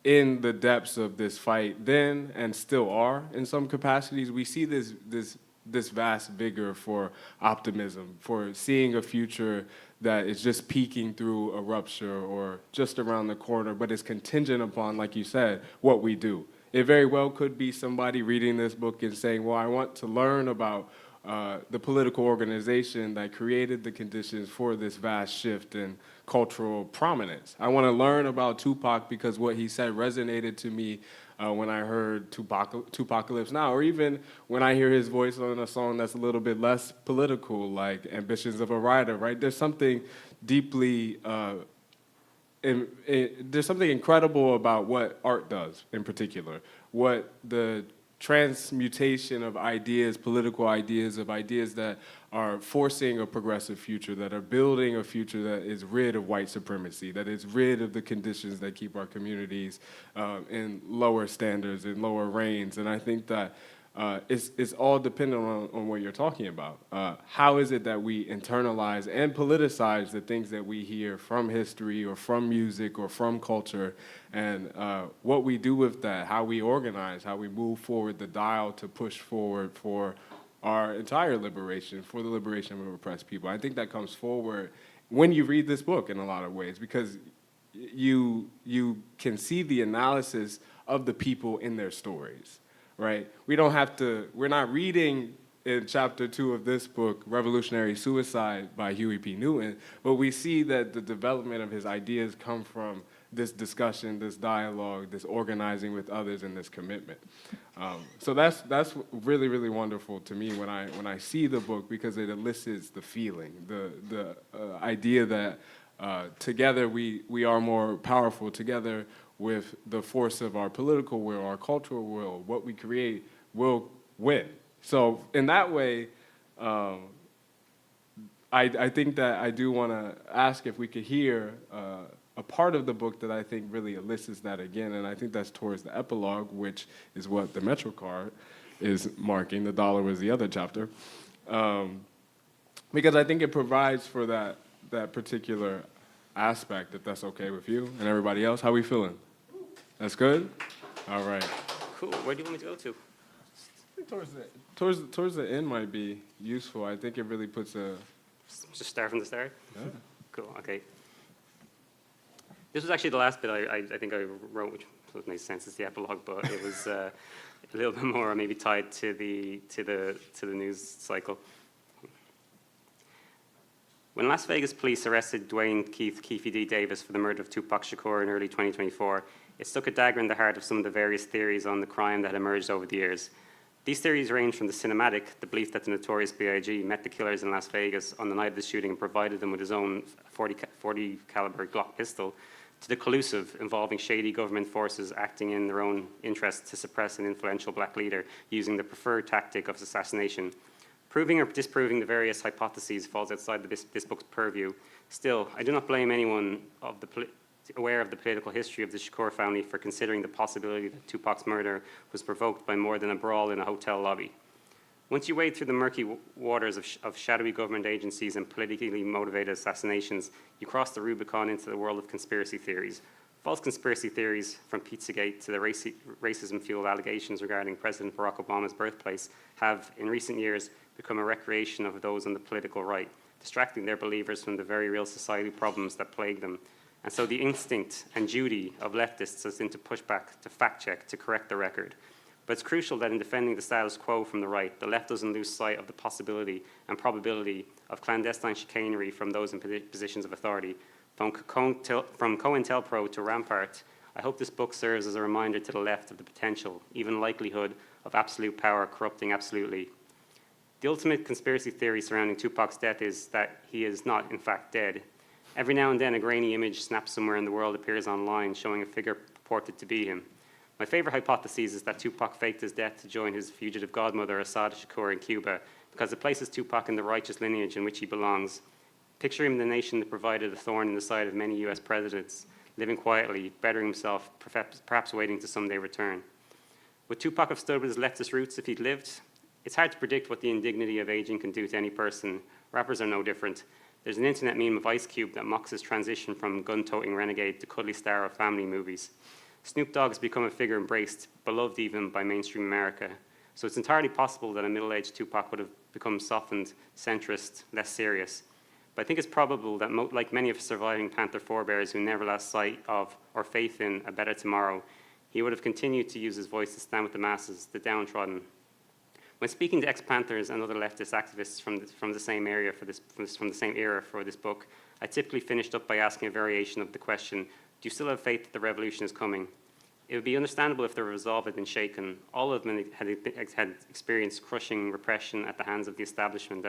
in the depths of this fight then and still are in some capacities, we see this vast vigor for optimism, for seeing a future that is just peeking through a rupture or just around the corner, but is contingent upon, like you said, what we do. It very well could be somebody reading this book and saying, well, I want to learn about the political organization that created the conditions for this vast shift in cultural prominence. I want to learn about Tupac because what he said resonated to me when I heard Tupacalypse Now, or even when I hear his voice on a song that's a little bit less political, like Ambitions of a Rider, right? There's something deeply, there's something incredible about what art does in particular, what the transmutation of ideas, political ideas, of ideas that are forcing a progressive future, that are building a future that is rid of white supremacy, that is rid of the conditions that keep our communities in lower standards, in lower reigns. And I think that it's all dependent on what you're talking about. How is it that we internalize and politicize the things that we hear from history or from music or from culture, and what we do with that, how we organize, how we move forward the dial to push forward for our entire liberation, for the liberation of oppressed people. I think that comes forward when you read this book in a lot of ways, because you can see the analysis of the people in their stories. Right? We're not reading in chapter 2 of this book, Revolutionary Suicide by Huey P. Newton, but we see that the development of his ideas come from this discussion, this dialogue, this organizing with others, and this commitment. So that's really, really wonderful to me when I see the book, because it elicits the feeling, the idea that together we are more powerful, together with the force of our political will, our cultural will, what we create will win. So in that way, I think that I do want to ask if we could hear a part of the book that I think really elicits that again, and I think that's towards the epilogue, which is what the Metro card is marking. The dollar was the other chapter. Because I think it provides for that particular aspect, if that's okay with you and everybody else. How we feeling? That's good? All right. Cool. Where do you want me to go to? Towards the end might be useful. I think it really puts a... Just start from the start? Yeah. Cool, okay. This was actually the last bit I think I wrote, which makes sense as the epilogue, but it was a little bit more maybe tied to the news cycle. When Las Vegas police arrested Dwayne Keefe D. Davis for the murder of Tupac Shakur in early 2024, it stuck a dagger in the heart of some of the various theories on the crime that had emerged over the years. These theories range from the cinematic, the belief that the notorious B.I.G. met the killers in Las Vegas on the night of the shooting and provided them with his own .40 caliber Glock pistol, to the collusive involving shady government forces acting in their own interest to suppress an influential black leader using the preferred tactic of assassination. Proving or disproving the various hypotheses falls outside this book's purview. Still, I do not blame anyone aware of the political history of the Shakur family for considering the possibility that Tupac's murder was provoked by more than a brawl in a hotel lobby. Once you wade through the murky waters of shadowy government agencies and politically motivated assassinations, you cross the Rubicon into the world of conspiracy theories. False conspiracy theories, from Pizzagate to the racism-fueled allegations regarding President Barack Obama's birthplace, have, in recent years, become a recreation of those on the political right, distracting their believers from the very real society problems that plague them. And so the instinct and duty of leftists is into pushback, to fact-check, to correct the record. But it's crucial that in defending the status quo from the right, the left doesn't lose sight of the possibility and probability of clandestine chicanery from those in positions of authority. From COINTELPRO to Rampart, I hope this book serves as a reminder to the left of the potential, even likelihood, of absolute power corrupting absolutely. The ultimate conspiracy theory surrounding Tupac's death is that he is not, in fact, dead. Every now and then, a grainy image snapped somewhere in the world appears online, showing a figure purported to be him. My favorite hypothesis is that Tupac faked his death to join his fugitive godmother, Afeni Shakur, in Cuba, because it places Tupac in the righteous lineage in which he belongs. Picture him in the nation that provided a thorn in the side of many U.S. presidents, living quietly, bettering himself, perhaps waiting to someday return. Would Tupac have stood with his leftist roots if he'd lived? It's hard to predict what the indignity of aging can do to any person. Rappers are no different. There's an internet meme of Ice Cube that mocks his transition from gun-toting renegade to cuddly star of family movies. Snoop Dogg has become a figure embraced, beloved even by mainstream America. So it's entirely possible that a middle-aged Tupac would have become softened, centrist, less serious. But I think it's probable that, like many of his surviving Panther forebears who never lost sight of or faith in a better tomorrow, he would have continued to use his voice to stand with the masses, the downtrodden. When speaking to ex-Panthers and other leftist activists from the same era for this book, I typically finished up by asking a variation of the question, do you still have faith that the revolution is coming? It would be understandable if their resolve had been shaken. All of them had experienced crushing repression at the hands of the establishment.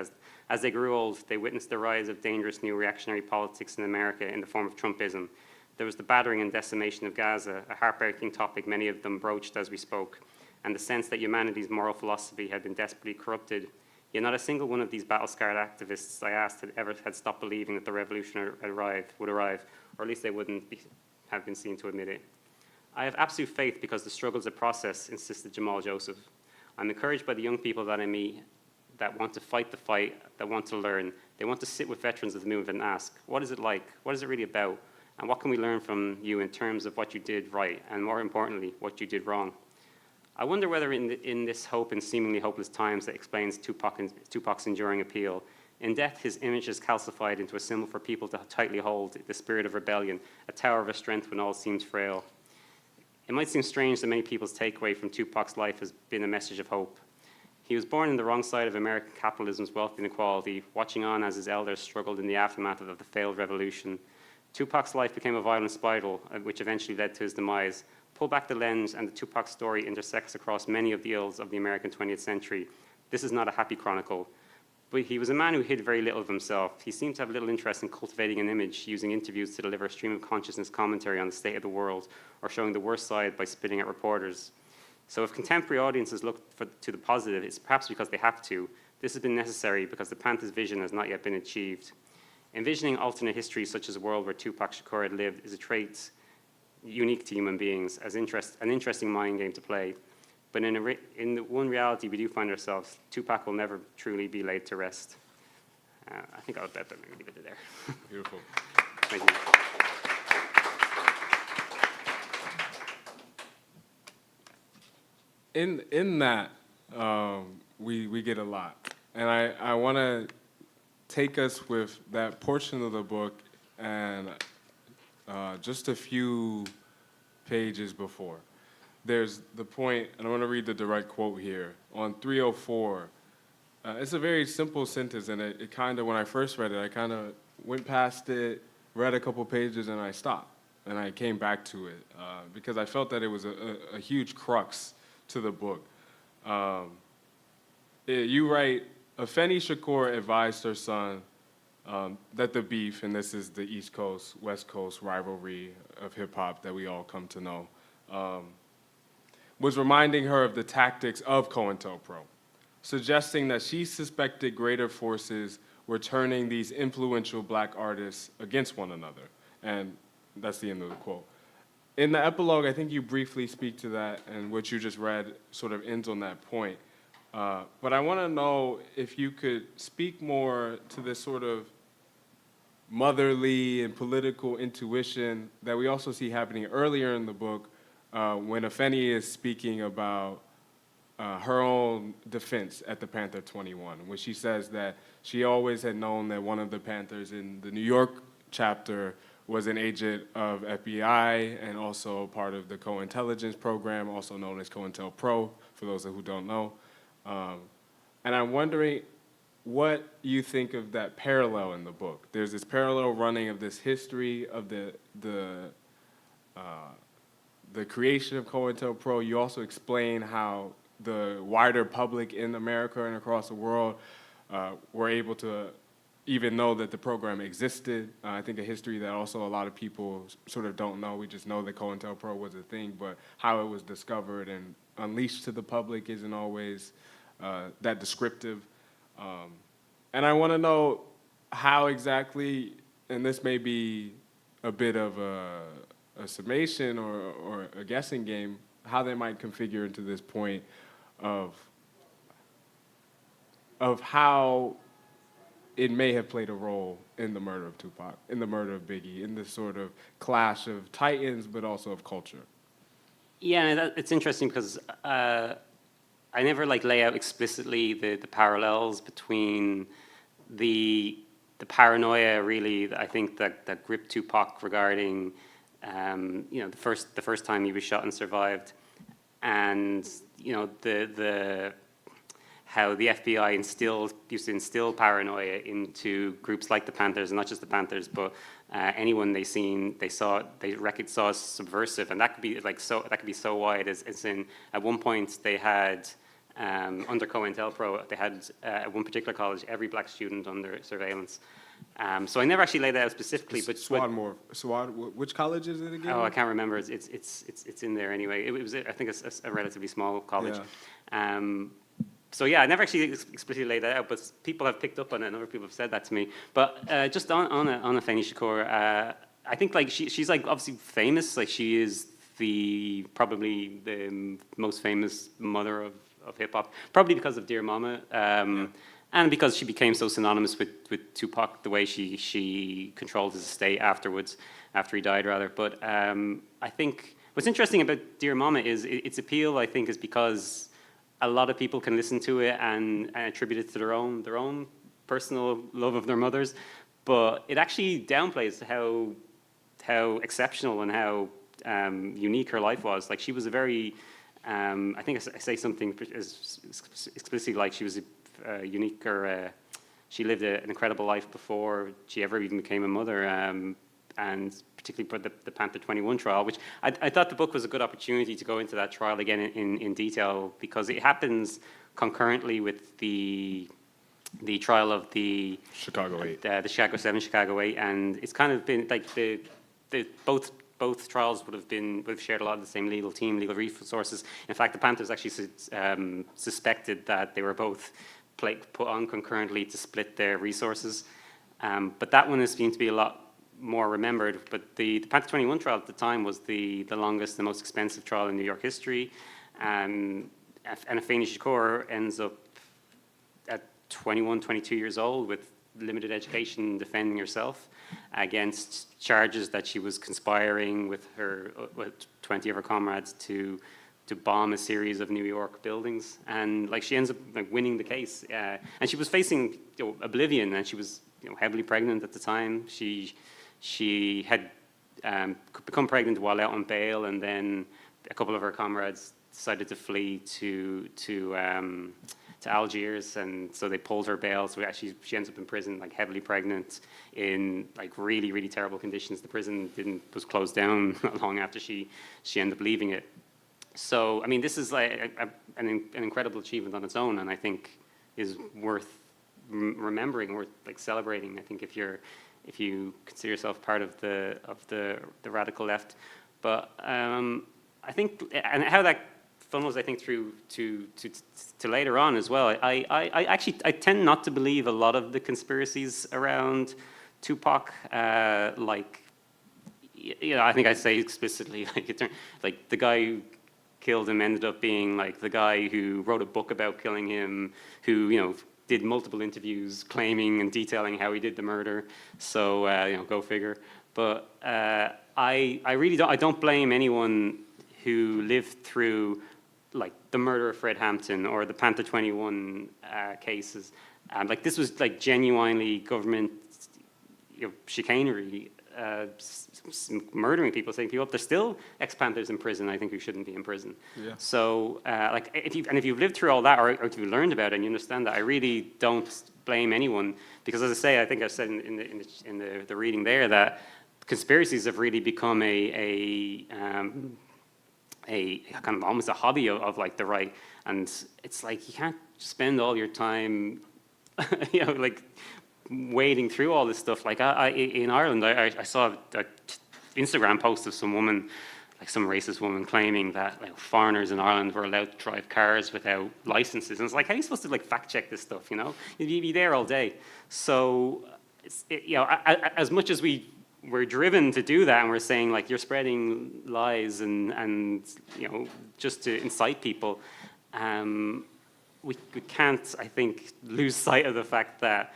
As they grew old, they witnessed the rise of dangerous new reactionary politics in America in the form of Trumpism. There was the battering and decimation of Gaza, a heartbreaking topic many of them broached as we spoke, and the sense that humanity's moral philosophy had been desperately corrupted. Yet not a single one of these battle-scarred activists I asked had stopped believing that the revolution would arrive, or at least they wouldn't have been seen to admit it. I have absolute faith because the struggle is a process, insisted Jamal Joseph. I'm encouraged by the young people that I meet that want to fight the fight, that want to learn. They want to sit with veterans of the movement and ask, what is it like? What is it really about? And what can we learn from you in terms of what you did right, and more importantly, what you did wrong? I wonder whether in this hope in seemingly hopeless times that explains Tupac's enduring appeal. In death, his image is calcified into a symbol for people to tightly hold, the spirit of rebellion, a tower of strength when all seems frail. It might seem strange that many people's takeaway from Tupac's life has been a message of hope. He was born on the wrong side of American capitalism's wealth inequality, watching on as his elders struggled in the aftermath of the failed revolution. Tupac's life became a violent spiral, which eventually led to his demise. Pull back the lens, and the Tupac story intersects across many of the ills of the American 20th century. This is not a happy chronicle. But he was a man who hid very little of himself. He seemed to have little interest in cultivating an image, using interviews to deliver a stream of consciousness commentary on the state of the world, or showing the worst side by spitting at reporters. So if contemporary audiences look to the positive, it's perhaps because they have to. This has been necessary because the Panther's vision has not yet been achieved. Envisioning alternate histories such as a world where Tupac Shakur had lived is a trait unique to human beings, as an interesting mind game to play. But in the one reality we do find ourselves, Tupac will never truly be laid to rest. I think I'll better leave it there. Beautiful. Thank you. In that, we get a lot. And I want to take us with that portion of the book and just a few pages before. There's the point, and I want to read the direct quote here. On 304, it's a very simple sentence, and it kind of, when I first read it, I kind of went past it, read a couple pages, and I stopped. And I came back to it because I felt that it was a huge crux to the book. You write, Afeni Shakur advised her son, that the beef, and this is the East Coast, West Coast rivalry of hip hop that we all come to know, was reminding her of the tactics of COINTELPRO, suggesting that she suspected greater forces were turning these influential black artists against one another. And that's the end of the quote. In the epilogue, I think you briefly speak to that, and what you just read sort of ends on that point. But I want to know if you could speak more to this sort of motherly and political intuition that we also see happening earlier in the book when Afeni is speaking about her own defense at the Panther 21, when she says that she always had known that one of the Panthers in the New York chapter was an agent of FBI and also part of the co-intelligence program, also known as COINTELPRO, for those who don't know. And I'm wondering what you think of that parallel in the book. There's this parallel running of this history of the creation of COINTELPRO. You also explain how the wider public in America and across the world were able to even know that the program existed. I think a history that also a lot of people sort of don't know. We just know that COINTELPRO was a thing, but how it was discovered and unleashed to the public isn't always that descriptive. And I want to know how exactly, and this may be a bit of a summation or a guessing game, how they might configure into this point of how it may have played a role in the murder of Tupac, in the murder of Biggie, in this sort of clash of titans, but also of culture. Yeah, and it's interesting because I never lay out explicitly the parallels between the paranoia really I think that gripped Tupac regarding the first time he was shot and survived, and the how the FBI used to instill paranoia into groups like the Panthers, and not just the Panthers, but anyone they saw as subversive, and that could be so wide as in at one point they had under COINTELPRO they had at one particular college every black student under surveillance. So I never actually laid that out specifically, but which college is it again? Oh, I can't remember. It's in there anyway. It was I think it's a relatively small college. Yeah. So yeah, I never actually explicitly laid that out, but people have picked up on it, and other people have said that to me. But just on Afeni Shakur, I think she's obviously famous. She is probably the most famous mother of hip hop, probably because of Dear Mama, and because she became so synonymous with Tupac, the way she controlled his estate after he died rather. But I think what's interesting about Dear Mama is its appeal. I think is because a lot of people can listen to it and attribute it to their own personal love of their mothers, but it actually downplays how exceptional and how unique her life was. She was a very, I think I say something as explicitly she was a unique, or she lived an incredible life before she ever even became a mother. And particularly for the Panther 21 trial, which I thought the book was a good opportunity to go into that trial again in detail, because it happens concurrently with the trial of the Chicago 8, the Chicago 7, Chicago 8, and it's kind of been both trials would have shared a lot of the same legal team, legal resources. In fact, the Panthers actually suspected that they were both put on concurrently to split their resources, but that one is seen to be a lot more remembered. But the Panther 21 trial at the time was the longest, the most expensive trial in New York history, and Afeni Shakur ends up at 21, 22 years old with limited education, defending herself against charges that she was conspiring with 20 of her comrades to bomb a series of New York buildings, and she ends up winning the case, and she was facing oblivion, and she was heavily pregnant at the time. She had become pregnant while out on bail, and then a couple of her comrades decided to flee to Algiers, and so they pulled her bail. So actually, she ends up in prison, heavily pregnant, in really, really terrible conditions. The prison was closed down not long after she ended up leaving it. So I mean, this is an incredible achievement on its own, and I think is worth remembering, worth like celebrating. I think if you consider yourself part of the radical left, but I think, and how that funnels, I think, through to later on as well. I actually tend not to believe a lot of the conspiracies around Tupac. Like, you know, I think I say explicitly, like the guy who killed him ended up being like the guy who wrote a book about killing him, who, you know, did multiple interviews claiming and detailing how he did the murder. So, you know, go figure. But I really don't blame anyone who lived through like the murder of Fred Hampton or the Panther 21 cases. Like, this was like genuinely government, you know, chicanery, murdering people, setting people up. There's still ex-Panthers in prison, I think, who shouldn't be in prison. Yeah. So, like, if you've lived through all that, or if you've learned about it and you understand that, I really don't blame anyone, because, as I say, I think I said in the reading there that conspiracies have really become a kind of almost a hobby of like the right, and it's like you can't spend all your time, you know, like wading through all this stuff. Like in Ireland, I saw an Instagram post of some woman, like some racist woman, claiming that like foreigners in Ireland were allowed to drive cars without licenses, and it's like, how are you supposed to like fact check this stuff? You know, you'd be there all day. So, you know, as much as we're driven to do that, and we're saying like you're spreading lies and you know, just to incite people, we can't, I think, lose sight of the fact that,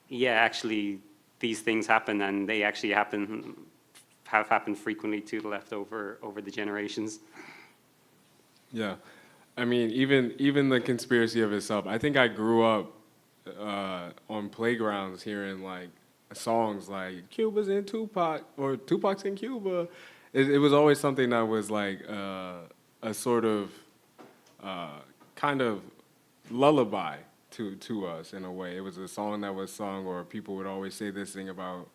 yeah, actually these things happen, and they actually have happened frequently to the left over the generations. Yeah, I mean, even the conspiracy of itself. I think I grew up on playgrounds hearing like songs like "Cuba's in Tupac" or "Tupac's in Cuba." It was always something that was like a sort of kind of lullaby to us in a way. It was a song that was sung, or people would always say this thing about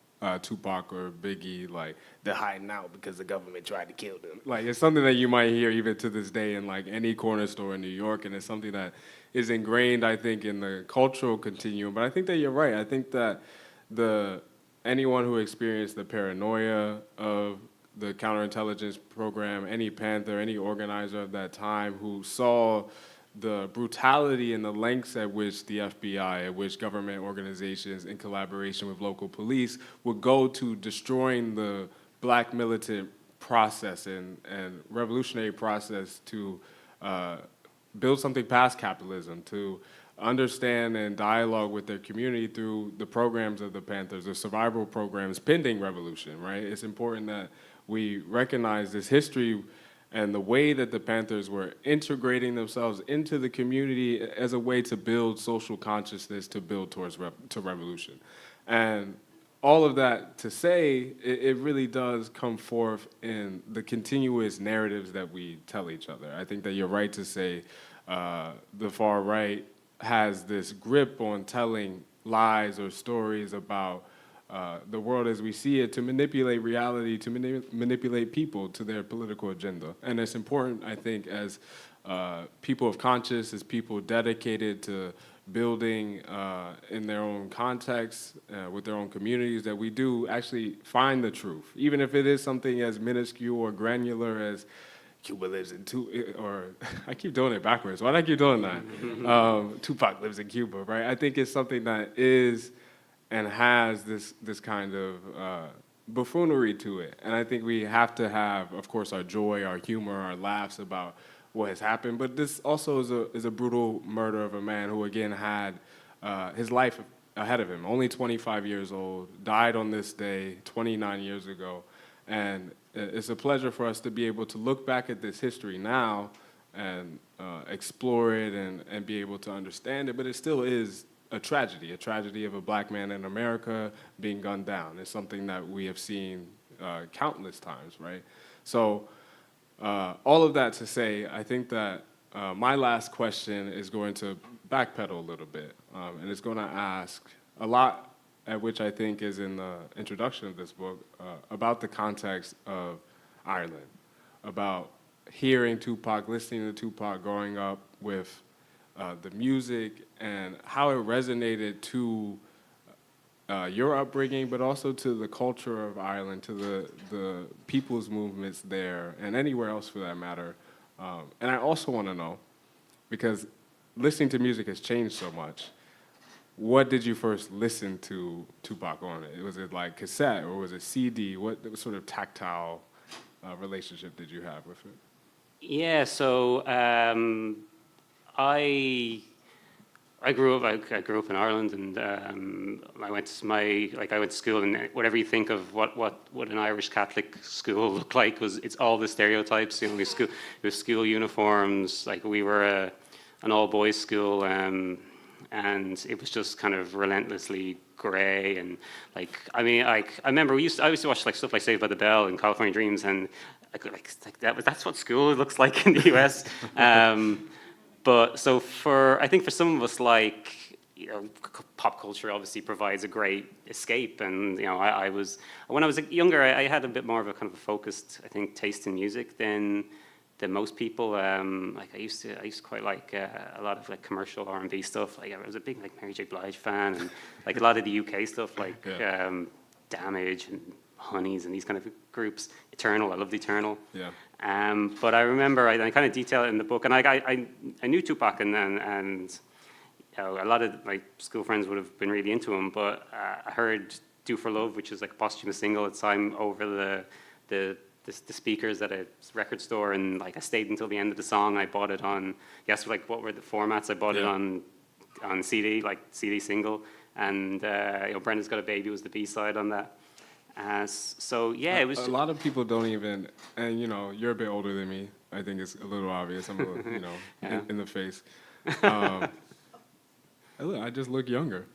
Tupac or Biggie, like, they're hiding out because the government tried to kill them. Like, it's something that you might hear even to this day in like any corner store in New York, and it's something that is ingrained, I think, in the cultural continuum. But I think that you're right. I think that anyone who experienced the paranoia of the counterintelligence program, any Panther, any organizer of that time who saw the brutality and the lengths at which the FBI, at which government organizations in collaboration with local police would go to destroying the black militant process and revolutionary process to build something past capitalism, to understand and dialogue with their community through the programs of the Panthers, the survival programs pending revolution, right? It's important that we recognize this history and the way that the Panthers were integrating themselves into the community as a way to build social consciousness, to build towards revolution. And all of that to say, it really does come forth in the continuous narratives that we tell each other. I think that you're right to say the far right has this grip on telling lies or stories about the world as we see it, to manipulate reality, to manipulate people to their political agenda. And it's important, I think, as people of conscience, as people dedicated to building in their own context, with their own communities, that we do actually find the truth, even if it is something as minuscule or granular as Cuba lives in or I keep doing it backwards. Why do I keep doing that? Tupac lives in Cuba, right? I think it's something that is and has this kind of buffoonery to it. And I think we have to have, of course, our joy, our humor, our laughs about what has happened. But this also is a brutal murder of a man who, again, had his life ahead of him. Only 25 years old, died on this day 29 years ago. And it's a pleasure for us to be able to look back at this history now and explore it and be able to understand it. But it still is a tragedy of a black man in America being gunned down. It's something that we have seen countless times, right? So all of that to say, I think that my last question is going to backpedal a little bit, and it's going to ask a lot, at which I think is in the introduction of this book, about the context of Ireland, about hearing Tupac, listening to Tupac, growing up with the music and how it resonated to your upbringing, but also to the culture of Ireland, to the people's movements there, and anywhere else for that matter. And I also want to know, because listening to music has changed so much, what did you first listen to Tupac on? Was it like cassette or was it CD? What sort of tactile relationship did you have with it? Yeah, so I grew up. I grew up in Ireland, and I went to school, and whatever you think of what an Irish Catholic school looked like it's all the stereotypes. You know, it was school uniforms. Like we were an all boys school, and it was just kind of relentlessly grey. And I remember I used to watch like stuff like Saved by the Bell and California Dreams, and that's what school looks like in the U.S. But so I think for some of us, pop culture obviously provides a great escape. And when I was younger, I had a bit more of a kind of a focused, I think, taste in music than most people. I used to quite like a lot of like commercial R&B stuff. Like I was a big like Mary J. Blige fan, and like a lot of the UK stuff, like Damage and Honeys and these kind of groups. Eternal, I loved Eternal. Yeah. But I remember I kind of detail it in the book, and I knew Tupac, and a lot of my school friends would have been really into him. But I heard "Do for Love," which is like a posthumous single at the time, over the speakers at a record store, and like I stayed until the end of the song. I bought it on. Yes, like what were the formats? I bought it on CD, like CD single, and Brenda's Got a Baby was the B-side on that. So yeah, it was a lot of people don't even, and you're a bit older than me. I think it's a little obvious. I'm a little, in the face. I just look younger.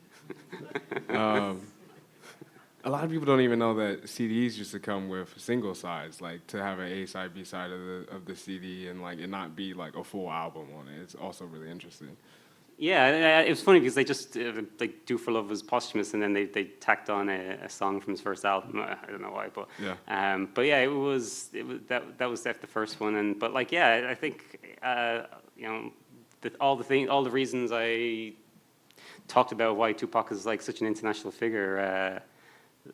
A lot of people don't even know that CDs used to come with single sides, like to have an A side, B side of the CD, and like it not be like a full album on it. It's also really interesting. Yeah, it was funny because they just like "Do for Love" was posthumous, and then they tacked on a song from his first album. I don't know why, but yeah, it was that was the first one, but I think all the reasons I talked about why Tupac is like such an international figure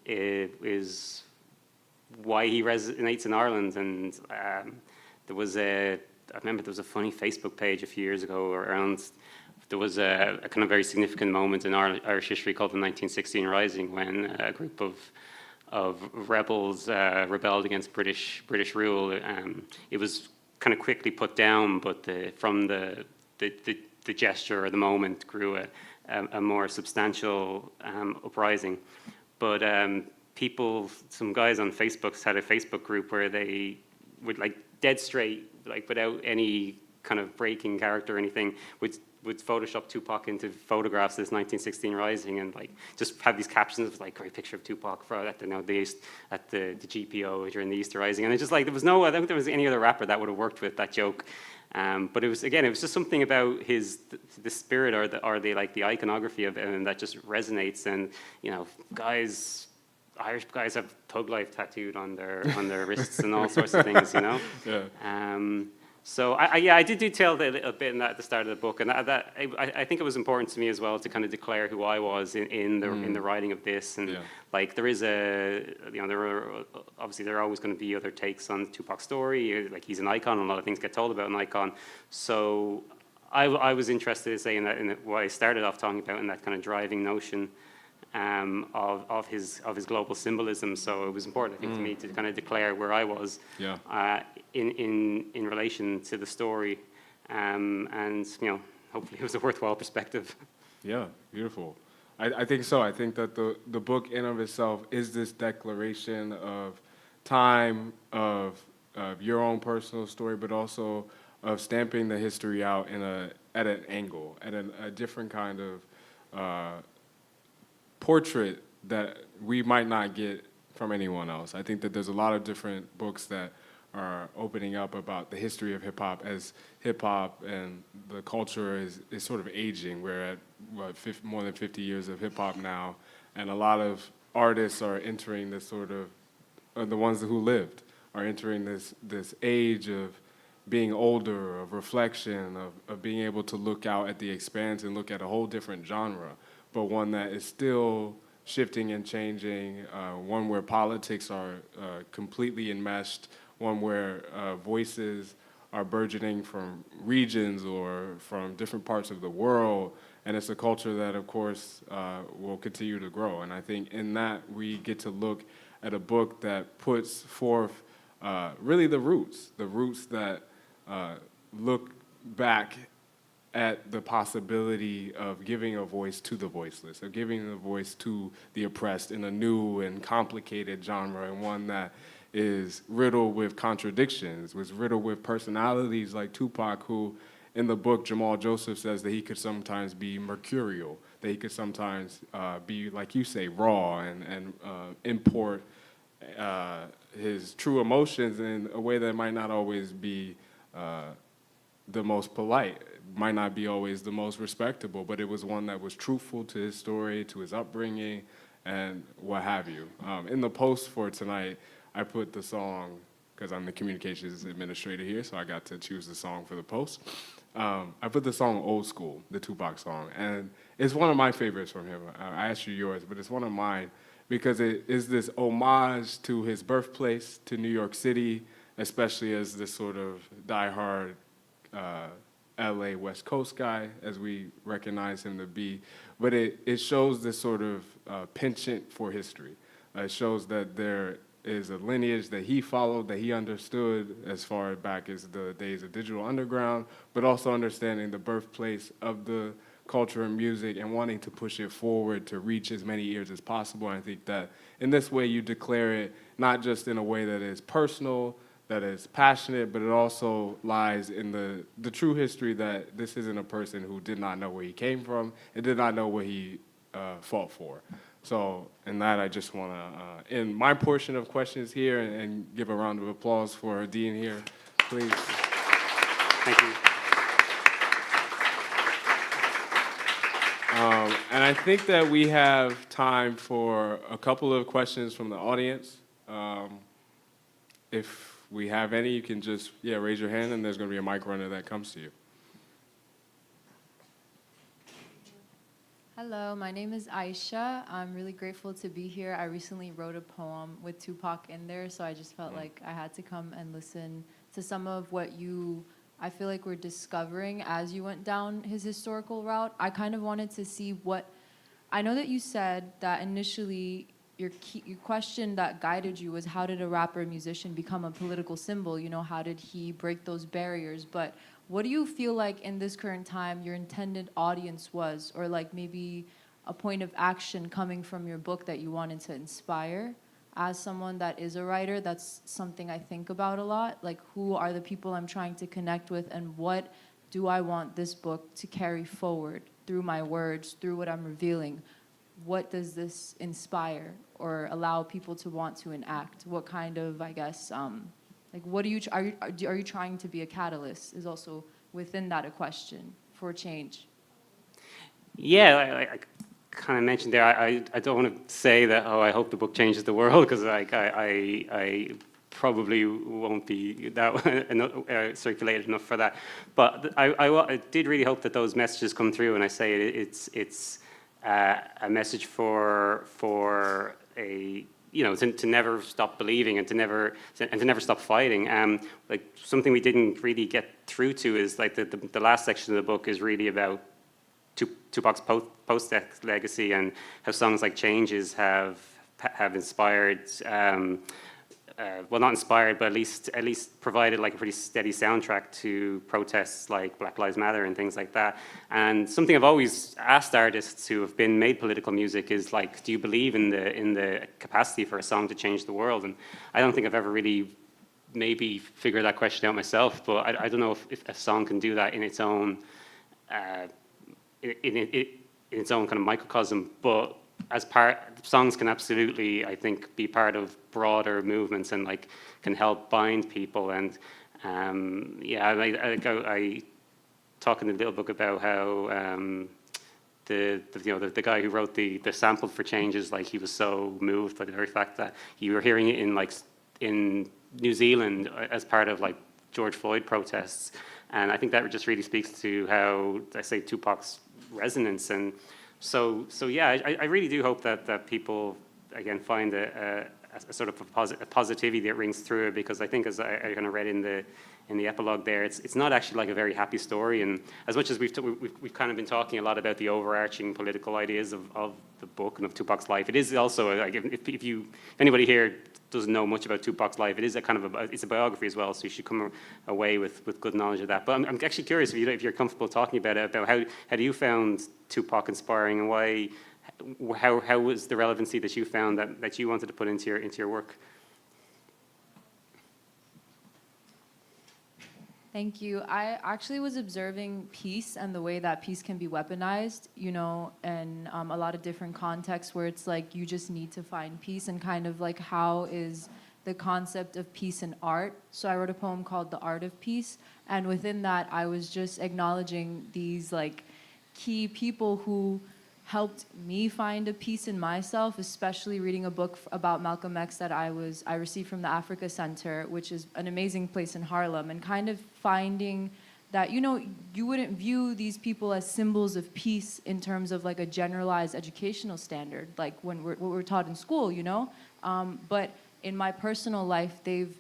is why he resonates in Ireland. And I remember there was a funny Facebook page a few years ago around. There was a kind of very significant moment in Irish history called the 1916 Rising, when a group of rebels rebelled against British rule. It was kind of quickly put down, but from the gesture or the moment grew a more substantial uprising. But some guys on Facebook had a Facebook group where they would like dead straight, like without any kind of breaking character or anything, would Photoshop Tupac into photographs of this 1916 Rising, and like just have these captions of like great picture of Tupac at the GPO during the Easter Rising. And it's just like I don't think there was any other rapper that would have worked with that joke. But it was just something about the spirit or the iconography of him that just resonates. And Irish guys have Thug Life tattooed on their wrists and all sorts of things, Yeah. So I did detail that a bit at the start of the book, and I think it was important to me as well to kind of declare who I was in the writing of this. And like there are always going to be other takes on Tupac's story. Like he's an icon, and a lot of things get told about an icon. So I was interested in saying that in what I started off talking about, in that kind of driving notion of his global symbolism. So it was important, I think, to me to kind of declare where I was in relation to the story, and hopefully it was a worthwhile perspective. Yeah, beautiful. I think so. I think that the book in of itself is this declaration of time, of your own personal story, but also of stamping the history out at an angle, at a different kind of portrait that we might not get from anyone else. I think that there's a lot of different books that are opening up about the history of hip-hop, as hip-hop and the culture is sort of aging. We're at more than 50 years of hip-hop now, and a lot of artists are entering this sort of, the ones who lived, are entering this age of being older, of reflection, of being able to look out at the expanse and look at a whole different genre, but one that is still shifting and changing, one where politics are completely enmeshed, one where voices are burgeoning from regions or from different parts of the world. And it's a culture that, of course, will continue to grow. And I think in that, we get to look at a book that puts forth really the roots that look back at the possibility of giving a voice to the voiceless, of giving a voice to the oppressed in a new and complicated genre, and one that is riddled with contradictions, was riddled with personalities like Tupac, who in the book, Jamal Joseph says that he could sometimes be mercurial, that he could sometimes be, like you say, raw and import his true emotions in a way that might not always be the most polite, might not be always the most respectable, but it was one that was truthful to his story, to his upbringing, and what have you. In the post for tonight, I put the song, because I'm the communications administrator here, so I got to choose the song for the post. I put the song Old School, the Tupac song, and it's one of my favorites from him. I asked you yours, but it's one of mine because it is this homage to his birthplace, to New York City, especially as this sort of diehard LA West Coast guy, as we recognize him to be. But it shows this sort of penchant for history. It shows that there is a lineage that he followed, that he understood as far back as the days of Digital Underground, but also understanding the birthplace of the culture and music and wanting to push it forward to reach as many ears as possible. And I think that in this way you declare it not just in a way that is personal, that is passionate, but it also lies in the true history that this isn't a person who did not know where he came from and did not know what he fought for. So in that, I just want to end my portion of questions here and give a round of applause for Dean here, please. Thank you. And I think that we have time for a couple of questions from the audience. If we have any, you can just raise your hand, and there's going to be a mic runner that comes to you. Hello, my name is Aisha. I'm really grateful to be here. I recently wrote a poem with Tupac in there, so I just felt like I had to come and listen to some of what I feel like were discovering as you went down his historical route. I kind of wanted to see I know that you said that initially your question that guided you was how did a rapper or musician become a political symbol? You know, how did he break those barriers? But what do you feel like in this current time your intended audience was, or like maybe a point of action coming from your book that you wanted to inspire? As someone that is a writer, that's something I think about a lot. Like, who are the people I'm trying to connect with, and what do I want this book to carry forward through my words, through what I'm revealing? What does this inspire or allow people to want to enact? What kind of, I guess, like, what are you trying to be a catalyst? Is also within that a question for change. Yeah, I kind of mentioned there. I don't want to say that. I hope the book changes the world, because I probably won't be that circulated enough for that. But I did really hope that those messages come through, and I say it's a message for a. To never stop believing and to never stop fighting. Like, something we didn't really get through to is like the last section of the book is really about Tupac's post-death legacy and how songs like Changes have inspired. Well, not inspired, but at least provided like a pretty steady soundtrack to protests like Black Lives Matter and things like that. And something I've always asked artists who have been made political music is like, do you believe in the capacity for a song to change the world? And I don't think I've ever really maybe figured that question out myself, but I don't know if a song can do that in its own in its own kind of microcosm, but songs can absolutely, I think, be part of broader movements and like can help bind people. And I talk in the little book about how the guy who wrote the sample for Changes, like, he was so moved by the very fact that you were hearing it in New Zealand as part of like George Floyd protests. And I think that just really speaks to how, I say, Tupac's resonance. And so yeah, I really do hope that people, again, find a sort of a positivity that rings through it, because I think, as I kind of read in the epilogue there, it's not actually like a very happy story. And as much as we've kind of been talking a lot about the overarching political ideas of the book and of Tupac's life, it is also, like, if anybody here doesn't know much about Tupac's life, it is a kind of it's a biography as well, so you should come away with good knowledge of that. But I'm actually curious if you're comfortable talking about it, about how do you found Tupac inspiring, and why, how was the relevancy that you found that you wanted to put into your work? Thank you. I actually was observing peace and the way that peace can be weaponized, you know, and a lot of different contexts where it's like you just need to find peace, and kind of like how is the concept of peace in art. So I wrote a poem called The Art of Peace, and within that I was just acknowledging these like key people who helped me find a peace in myself, especially reading a book about Malcolm X that I received from the Africa Center, which is an amazing place in Harlem, and kind of finding that, you know, you wouldn't view these people as symbols of peace in terms of like a generalized educational standard, like when what we're taught in school, you know? But in my personal life, they've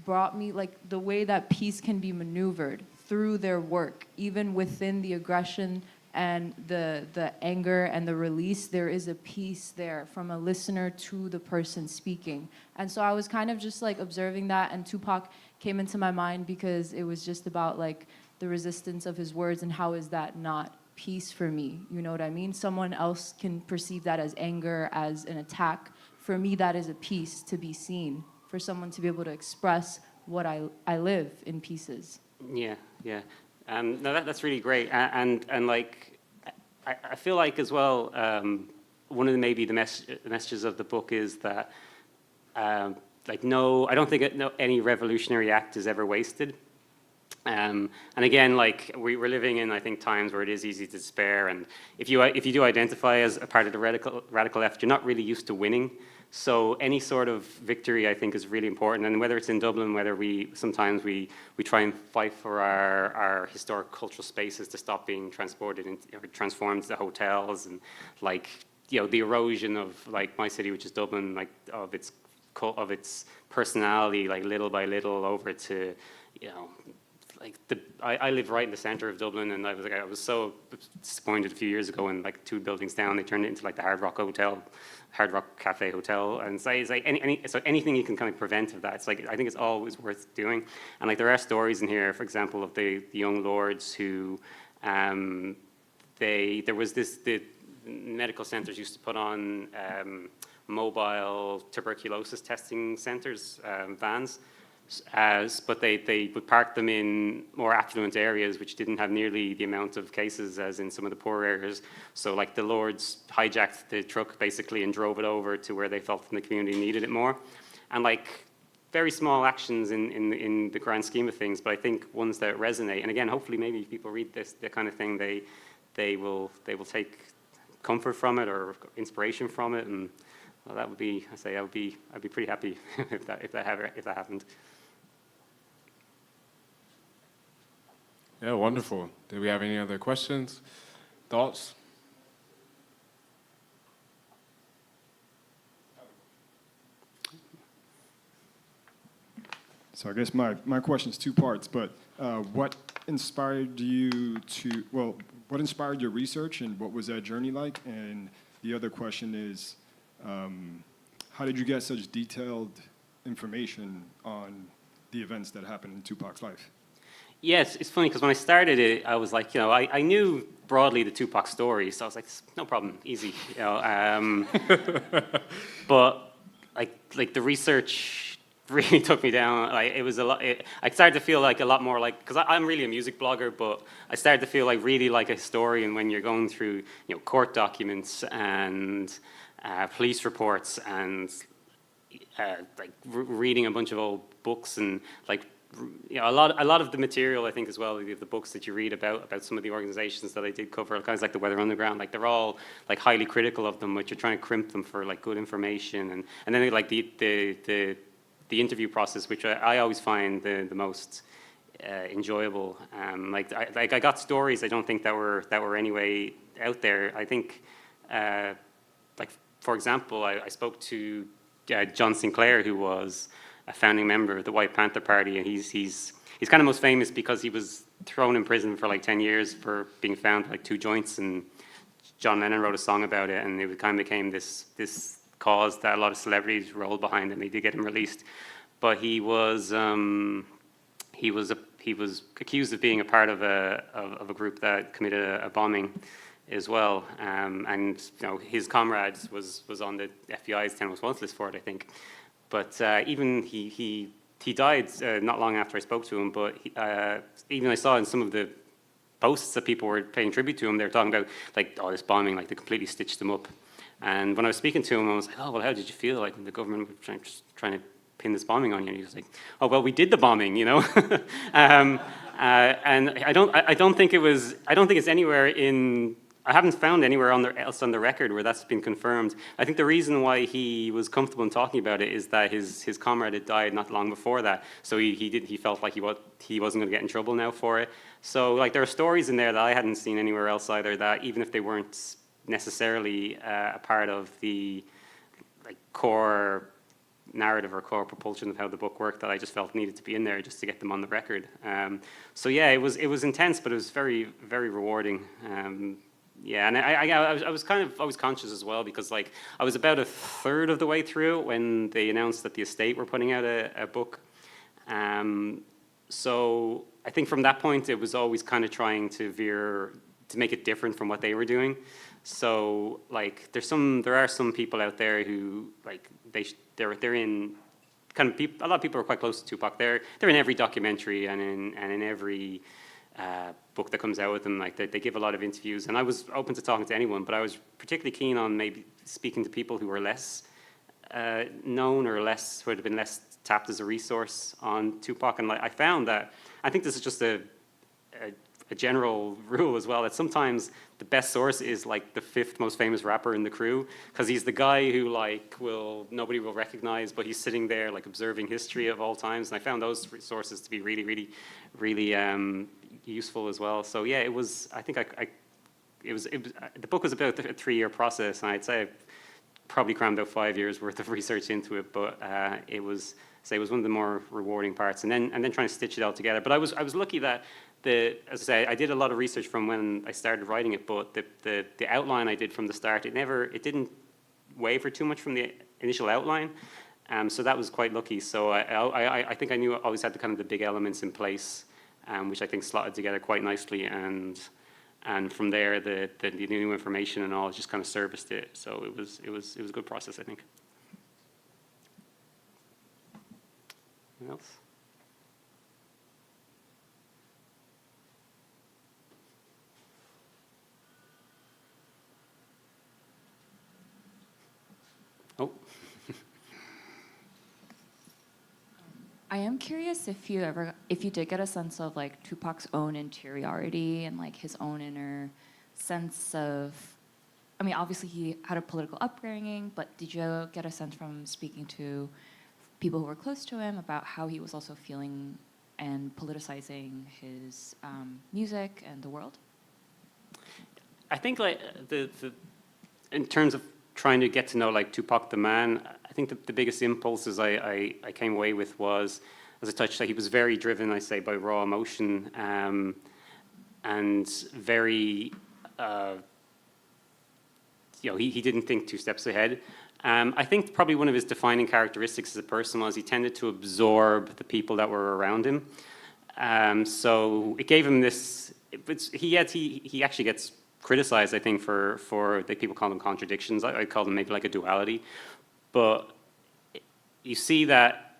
brought me like the way that peace can be maneuvered through their work, even within the aggression and the anger and the release, there is a peace there from a listener to the person speaking. And so I was kind of just like observing that, and Tupac came into my mind because it was just about like the resistance of his words, and how is that not peace for me? You know what I mean? Someone else can perceive that as anger, as an attack. For me, that is a peace to be seen, for someone to be able to express what I live in pieces. Yeah. No, that's really great, and like I feel like as well, one of the messages of the book is that like I don't think any revolutionary act is ever wasted. And again, like we're living in, I think, times where it is easy to despair, and if you do identify as a part of the radical left, you're not really used to winning. So any sort of victory, I think, is really important. And whether it's in Dublin, whether sometimes we try and fight for our historic cultural spaces to stop being transported or transformed to hotels, and like, you know, the erosion of like my city, which is Dublin, like of its personality, like little by little over to, you know, like I live right in the center of Dublin, and I was so disappointed a few years ago when like 2 buildings down they turned it into like the Hard Rock Cafe Hotel, and it's like anything you can kind of prevent of that. It's like I think it's always worth doing, and like there are stories in here, for example, of the young lords who there was the medical centers used to put on mobile tuberculosis testing centers, vans. But they would park them in more affluent areas, which didn't have nearly the amount of cases as in some of the poor areas. So like the lords hijacked the truck basically and drove it over to where they felt the community needed it more. And like very small actions in the grand scheme of things, but I think ones that resonate. And again, hopefully maybe if people read this, the kind of thing, they will take comfort from it or inspiration from it. And well, that would be, I'd be pretty happy if that happened. Yeah, wonderful. Do we have any other questions, thoughts? So I guess my question is 2 parts, but what inspired you what inspired your research, and what was that journey like? And the other question is, how did you get such detailed information on the events that happened in Tupac's life? Yes, it's funny because when I started it, I was like, you know, I knew broadly the Tupac story, so I was like, no problem, easy, you know. But like the research really took me down. Like it was a lot. I started to feel like a lot more like, because I'm really a music blogger, but I started to feel like really like a historian when you're going through, you know, court documents and police reports and like reading a bunch of old books, and like, you know, a lot of the material, I think, as well, the books that you read about some of the organizations that I did cover, kind of like the Weather Underground, like they're all like highly critical of them, but you're trying to crimp them for like good information, and then like the interview process, which I always find the most enjoyable. I got stories I don't think that were anyway out there. I think, like for example, I spoke to John Sinclair, who was a founding member of the White Panther Party, and he's kind of most famous because he was thrown in prison for like 10 years for being found with like 2 joints, and John Lennon wrote a song about it, and it kind of became this cause that a lot of celebrities rolled behind, and they did get him released. But he was accused of being a part of a group that committed a bombing as well, and his comrades was on the FBI's 10 most wanted list for it, I think. But even he died not long after I spoke to him. But even I saw in some of the posts that people were paying tribute to him, they were talking about like, oh, this bombing, like they completely stitched him up. And when I was speaking to him, I was like, oh, well, how did you feel like when the government was trying to pin this bombing on you? And he was like, oh, well, we did the bombing, and I don't think it's anywhere in. I haven't found anywhere else on the record where that's been confirmed. I think the reason why he was comfortable in talking about it is that his comrade had died not long before that, so he felt like he wasn't going to get in trouble now for it. So like there are stories in there that I hadn't seen anywhere else either, that even if they weren't necessarily a part of the like core narrative or core propulsion of how the book worked, that I just felt needed to be in there just to get them on the record. So yeah, it was intense, but it was very, very rewarding. Yeah, and I was conscious as well, because like I was about a third of the way through when they announced that the estate were putting out a book. So I think from that point it was always kind of trying to make it different from what they were doing. So like there are some people out there who like they're in kind of a lot of people are quite close to Tupac. They're in every documentary and in every book that comes out with them. Like they give a lot of interviews, and I was open to talking to anyone, but I was particularly keen on maybe speaking to people who were less known or would have been less tapped as a resource on Tupac. And like I found that, I think this is just a general rule as well, that sometimes the best source is like the 5th most famous rapper in the crew, because he's the guy who like nobody will recognize, but he's sitting there like observing history of all times. And I found those sources to be really, really, really useful as well. So yeah, it was. I think the book was about a 3-year process, and I'd say I probably crammed about 5 years worth of research into it. But it was one of the more rewarding parts, and then trying to stitch it all together. But I was lucky that. As I say, I did a lot of research from when I started writing it, but the outline I did from the start, it didn't waver too much from the initial outline, so that was quite lucky. So I think I knew I always had the big elements in place, which I think slotted together quite nicely, and from there the new information and all just kind of serviced it. So it was a good process, I think. Anything else? Oh. I am curious if you did get a sense of like Tupac's own interiority and like his own inner sense of, I mean, obviously he had a political upbringing, but did you get a sense from speaking to people who were close to him about how he was also feeling and politicizing his music and the world? I think like in terms of trying to get to know like Tupac the man, I think the biggest impulses I came away with was, as I touched, that he was very driven, I say, by raw emotion, and very, he didn't think 2 steps ahead. I think probably one of his defining characteristics as a person was he tended to absorb the people that were around him. So it gave him this. He actually gets criticized, I think, for the people call them contradictions. I call them maybe like a duality, but you see that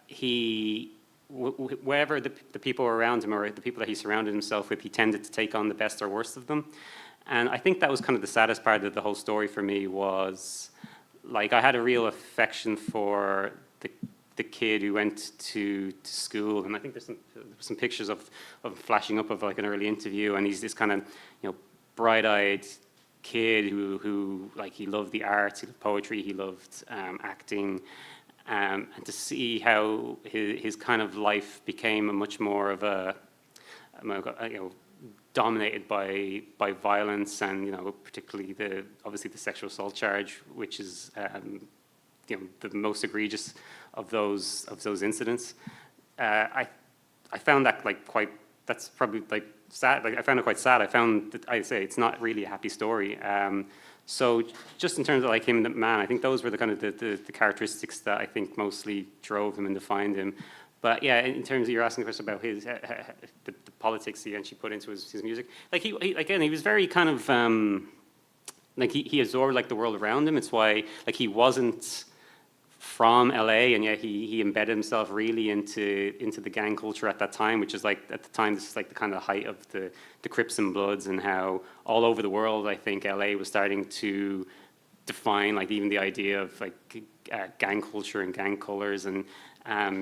wherever the people around him or the people that he surrounded himself with, he tended to take on the best or worst of them. And I think that was kind of the saddest part of the whole story for me, was like I had a real affection for the kid who went to school, and I think there's some pictures of flashing up of like an early interview, and he's this kind of bright-eyed kid who like he loved the arts, he loved poetry, he loved acting, and to see how his kind of life became a much more of a dominated by violence and, particularly obviously the sexual assault charge, which is, the most egregious of those incidents. I found that that's probably sad. I found it quite sad. I found that, I say, it's not really a happy story. So just in terms of him, the man, I think those were the kind of the characteristics that I think mostly drove him and defined him. But yeah, in terms of you're asking a question about his the politics he actually put into his music, he was very kind of he absorbed the world around him. It's why he wasn't from LA, and yet he embedded himself really into the gang culture at that time, which is at the time this is the kind of height of the Crips and Bloods, and how all over the world I think LA was starting to define even the idea of gang culture and gang colors. And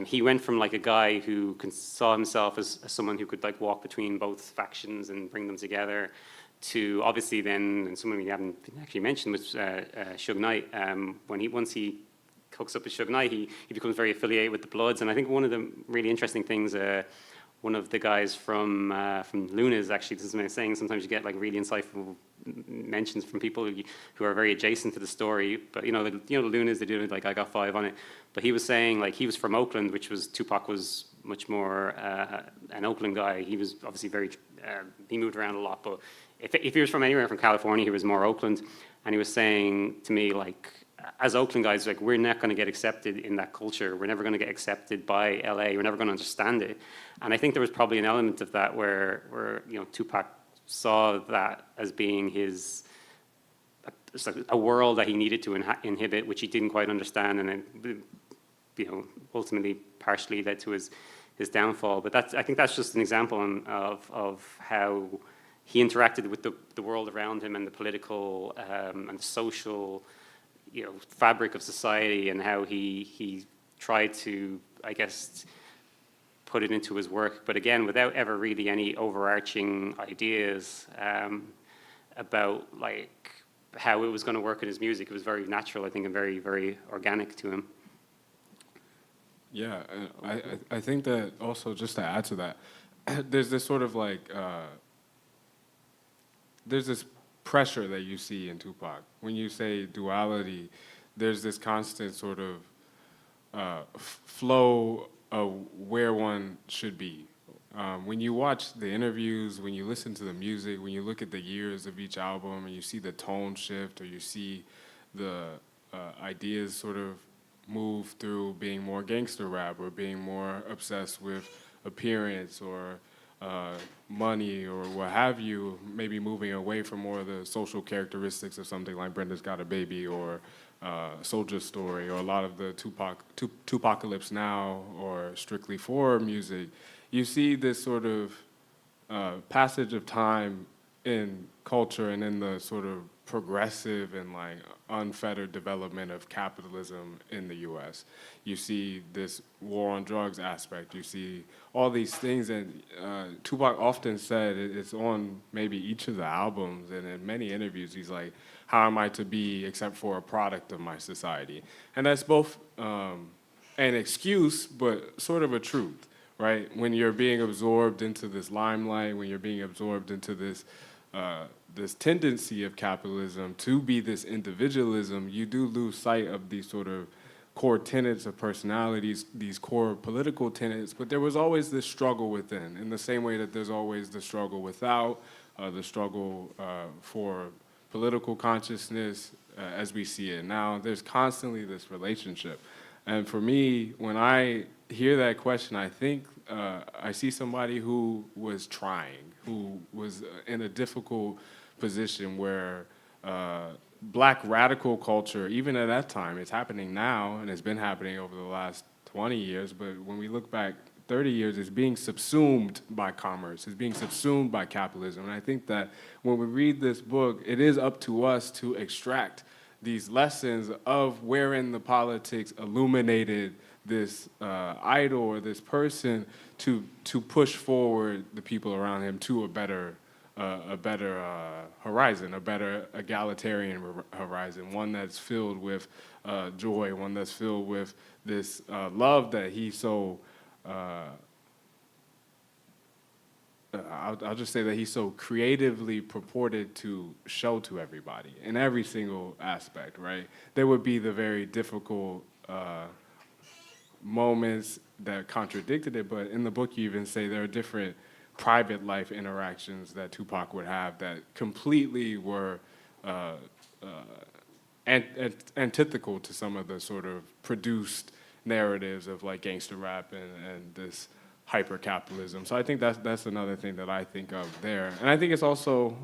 he went from a guy who saw himself as someone who could walk between both factions and bring them together, to obviously then, and someone we haven't actually mentioned, was Suge Knight. Once he hooks up with Suge Knight, he becomes very affiliated with the Bloods. And I think one of the really interesting things, one of the guys from Luna's, actually, this is what I'm saying, sometimes you get really insightful mentions from people who are very adjacent to the story. But the Luna's, they do I got 5 on it. But he was saying he was from Oakland, which was, Tupac was much more an Oakland guy. He was obviously very, he moved around a lot, but if he was from anywhere from California, he was more Oakland. And he was saying to me, as Oakland guys, we're not going to get accepted in that culture. We're never going to get accepted by LA. We're never going to understand it. And I think there was probably an element of that where Tupac saw that as being his a world that he needed to inhibit, which he didn't quite understand, and then ultimately partially led to his downfall. But I think that's just an example of how he interacted with the world around him and the political and the social fabric of society, and how he tried to, I guess, put it into his work, but again, without ever really any overarching ideas about how it was going to work in his music. It was very natural, I think, and very, very organic to him. Yeah, I think that also, just to add to that, there's this sort of there's this pressure that you see in Tupac. When you say duality, there's this constant sort of flow of where one should be. When you watch the interviews, when you listen to the music, when you look at the years of each album, and you see the tone shift, or you see the ideas sort of move through being more gangster rap, or being more obsessed with appearance, or money, or what have you, maybe moving away from more of the social characteristics of something like Brenda's Got a Baby, or Soldier's Story, or a lot of the Tupacalypse Now, or Strictly 4 music. You see this sort of passage of time in culture and in the sort of progressive and unfettered development of capitalism in the U.S. You see this war on drugs aspect. You see all these things, and Tupac often said it's on maybe each of the albums, and in many interviews he's like, how am I to be except for a product of my society? And that's both an excuse, but sort of a truth, right? When you're being absorbed into this limelight, when you're being absorbed into this this tendency of capitalism to be this individualism, you do lose sight of these sort of core tenets of personalities, these core political tenets, but there was always this struggle within, in the same way that there's always the struggle without, the struggle for political consciousness as we see it now. There's constantly this relationship. And for me, when I hear that question, I think I see somebody who was trying, who was in a difficult position where black radical culture, even at that time, it's happening now, and it's been happening over the last 20 years, but when we look back 30 years, it's being subsumed by commerce, it's being subsumed by capitalism. And I think that when we read this book, it is up to us to extract these lessons of wherein the politics illuminated this idol or this person to push forward the people around him to a better horizon, a better egalitarian horizon, one that's filled with joy, one that's filled with this love that he so I'll just say that he's so creatively purported to show to everybody in every single aspect, right? There would be the very difficult moments that contradicted it, but in the book you even say there are different private life interactions that Tupac would have that completely were antithetical to some of the sort of produced narratives of like gangster rap and this hyper-capitalism. So I think that's another thing that I think of there. And I think it's also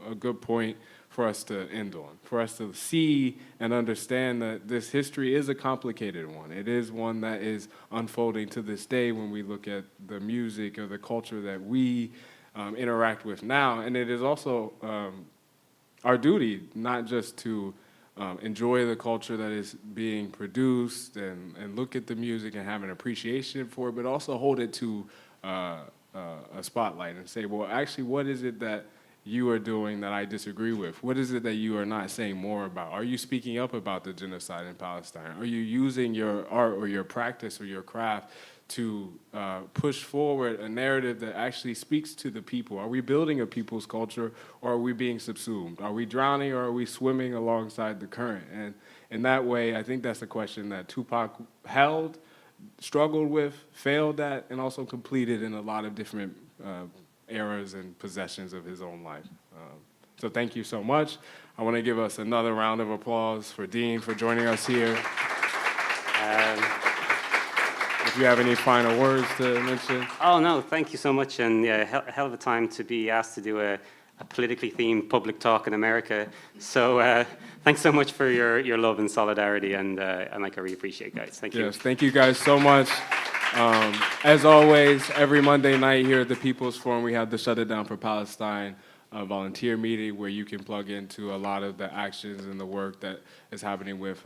a good point for us to end on, for us to see and understand that this history is a complicated one. It is one that is unfolding to this day when we look at the music or the culture that we interact with now. And it is also our duty not just to enjoy the culture that is being produced and look at the music and have an appreciation for it, but also hold it to a spotlight and say, well, actually, what is it that you are doing that I disagree with? What is it that you are not saying more about? Are you speaking up about the genocide in Palestine? Are you using your art or your practice or your craft to push forward a narrative that actually speaks to the people? Are we building a people's culture, or are we being subsumed? Are we drowning, or are we swimming alongside the current? And in that way, I think that's a question that Tupac held, struggled with, failed at, and also completed in a lot of different eras and possessions of his own life. So thank you so much. I want to give us another round of applause for Dean for joining us here. If you have any final words to mention. Oh, no, thank you so much. And yeah, hell of a time to be asked to do a politically themed public talk in America. So thanks so much for your love and solidarity. And like, I really appreciate it, guys. Thank you. Yes, thank you guys so much. As always, every Monday night here at the People's Forum, we have the Shut It Down for Palestine volunteer meeting where you can plug into a lot of the actions and the work that is happening with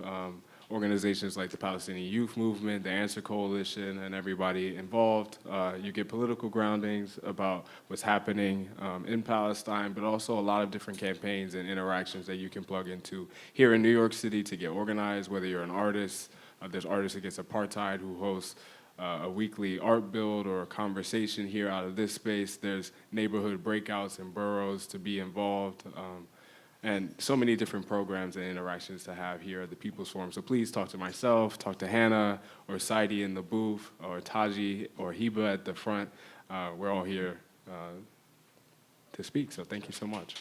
organizations like the Palestinian Youth Movement, the Answer Coalition, and everybody involved. You get political groundings about what's happening in Palestine, but also a lot of different campaigns and interactions that you can plug into here in New York City to get organized, whether you're an artist. There's Artists Against Apartheid who hosts a weekly art build or a conversation here out of this space. There's neighborhood breakouts and boroughs to be involved. And so many different programs and interactions to have here at the People's Forum. So please talk to myself, talk to Hannah, or Saidi in the booth, or Taji, or Hiba at the front. We're all here to speak, so thank you so much.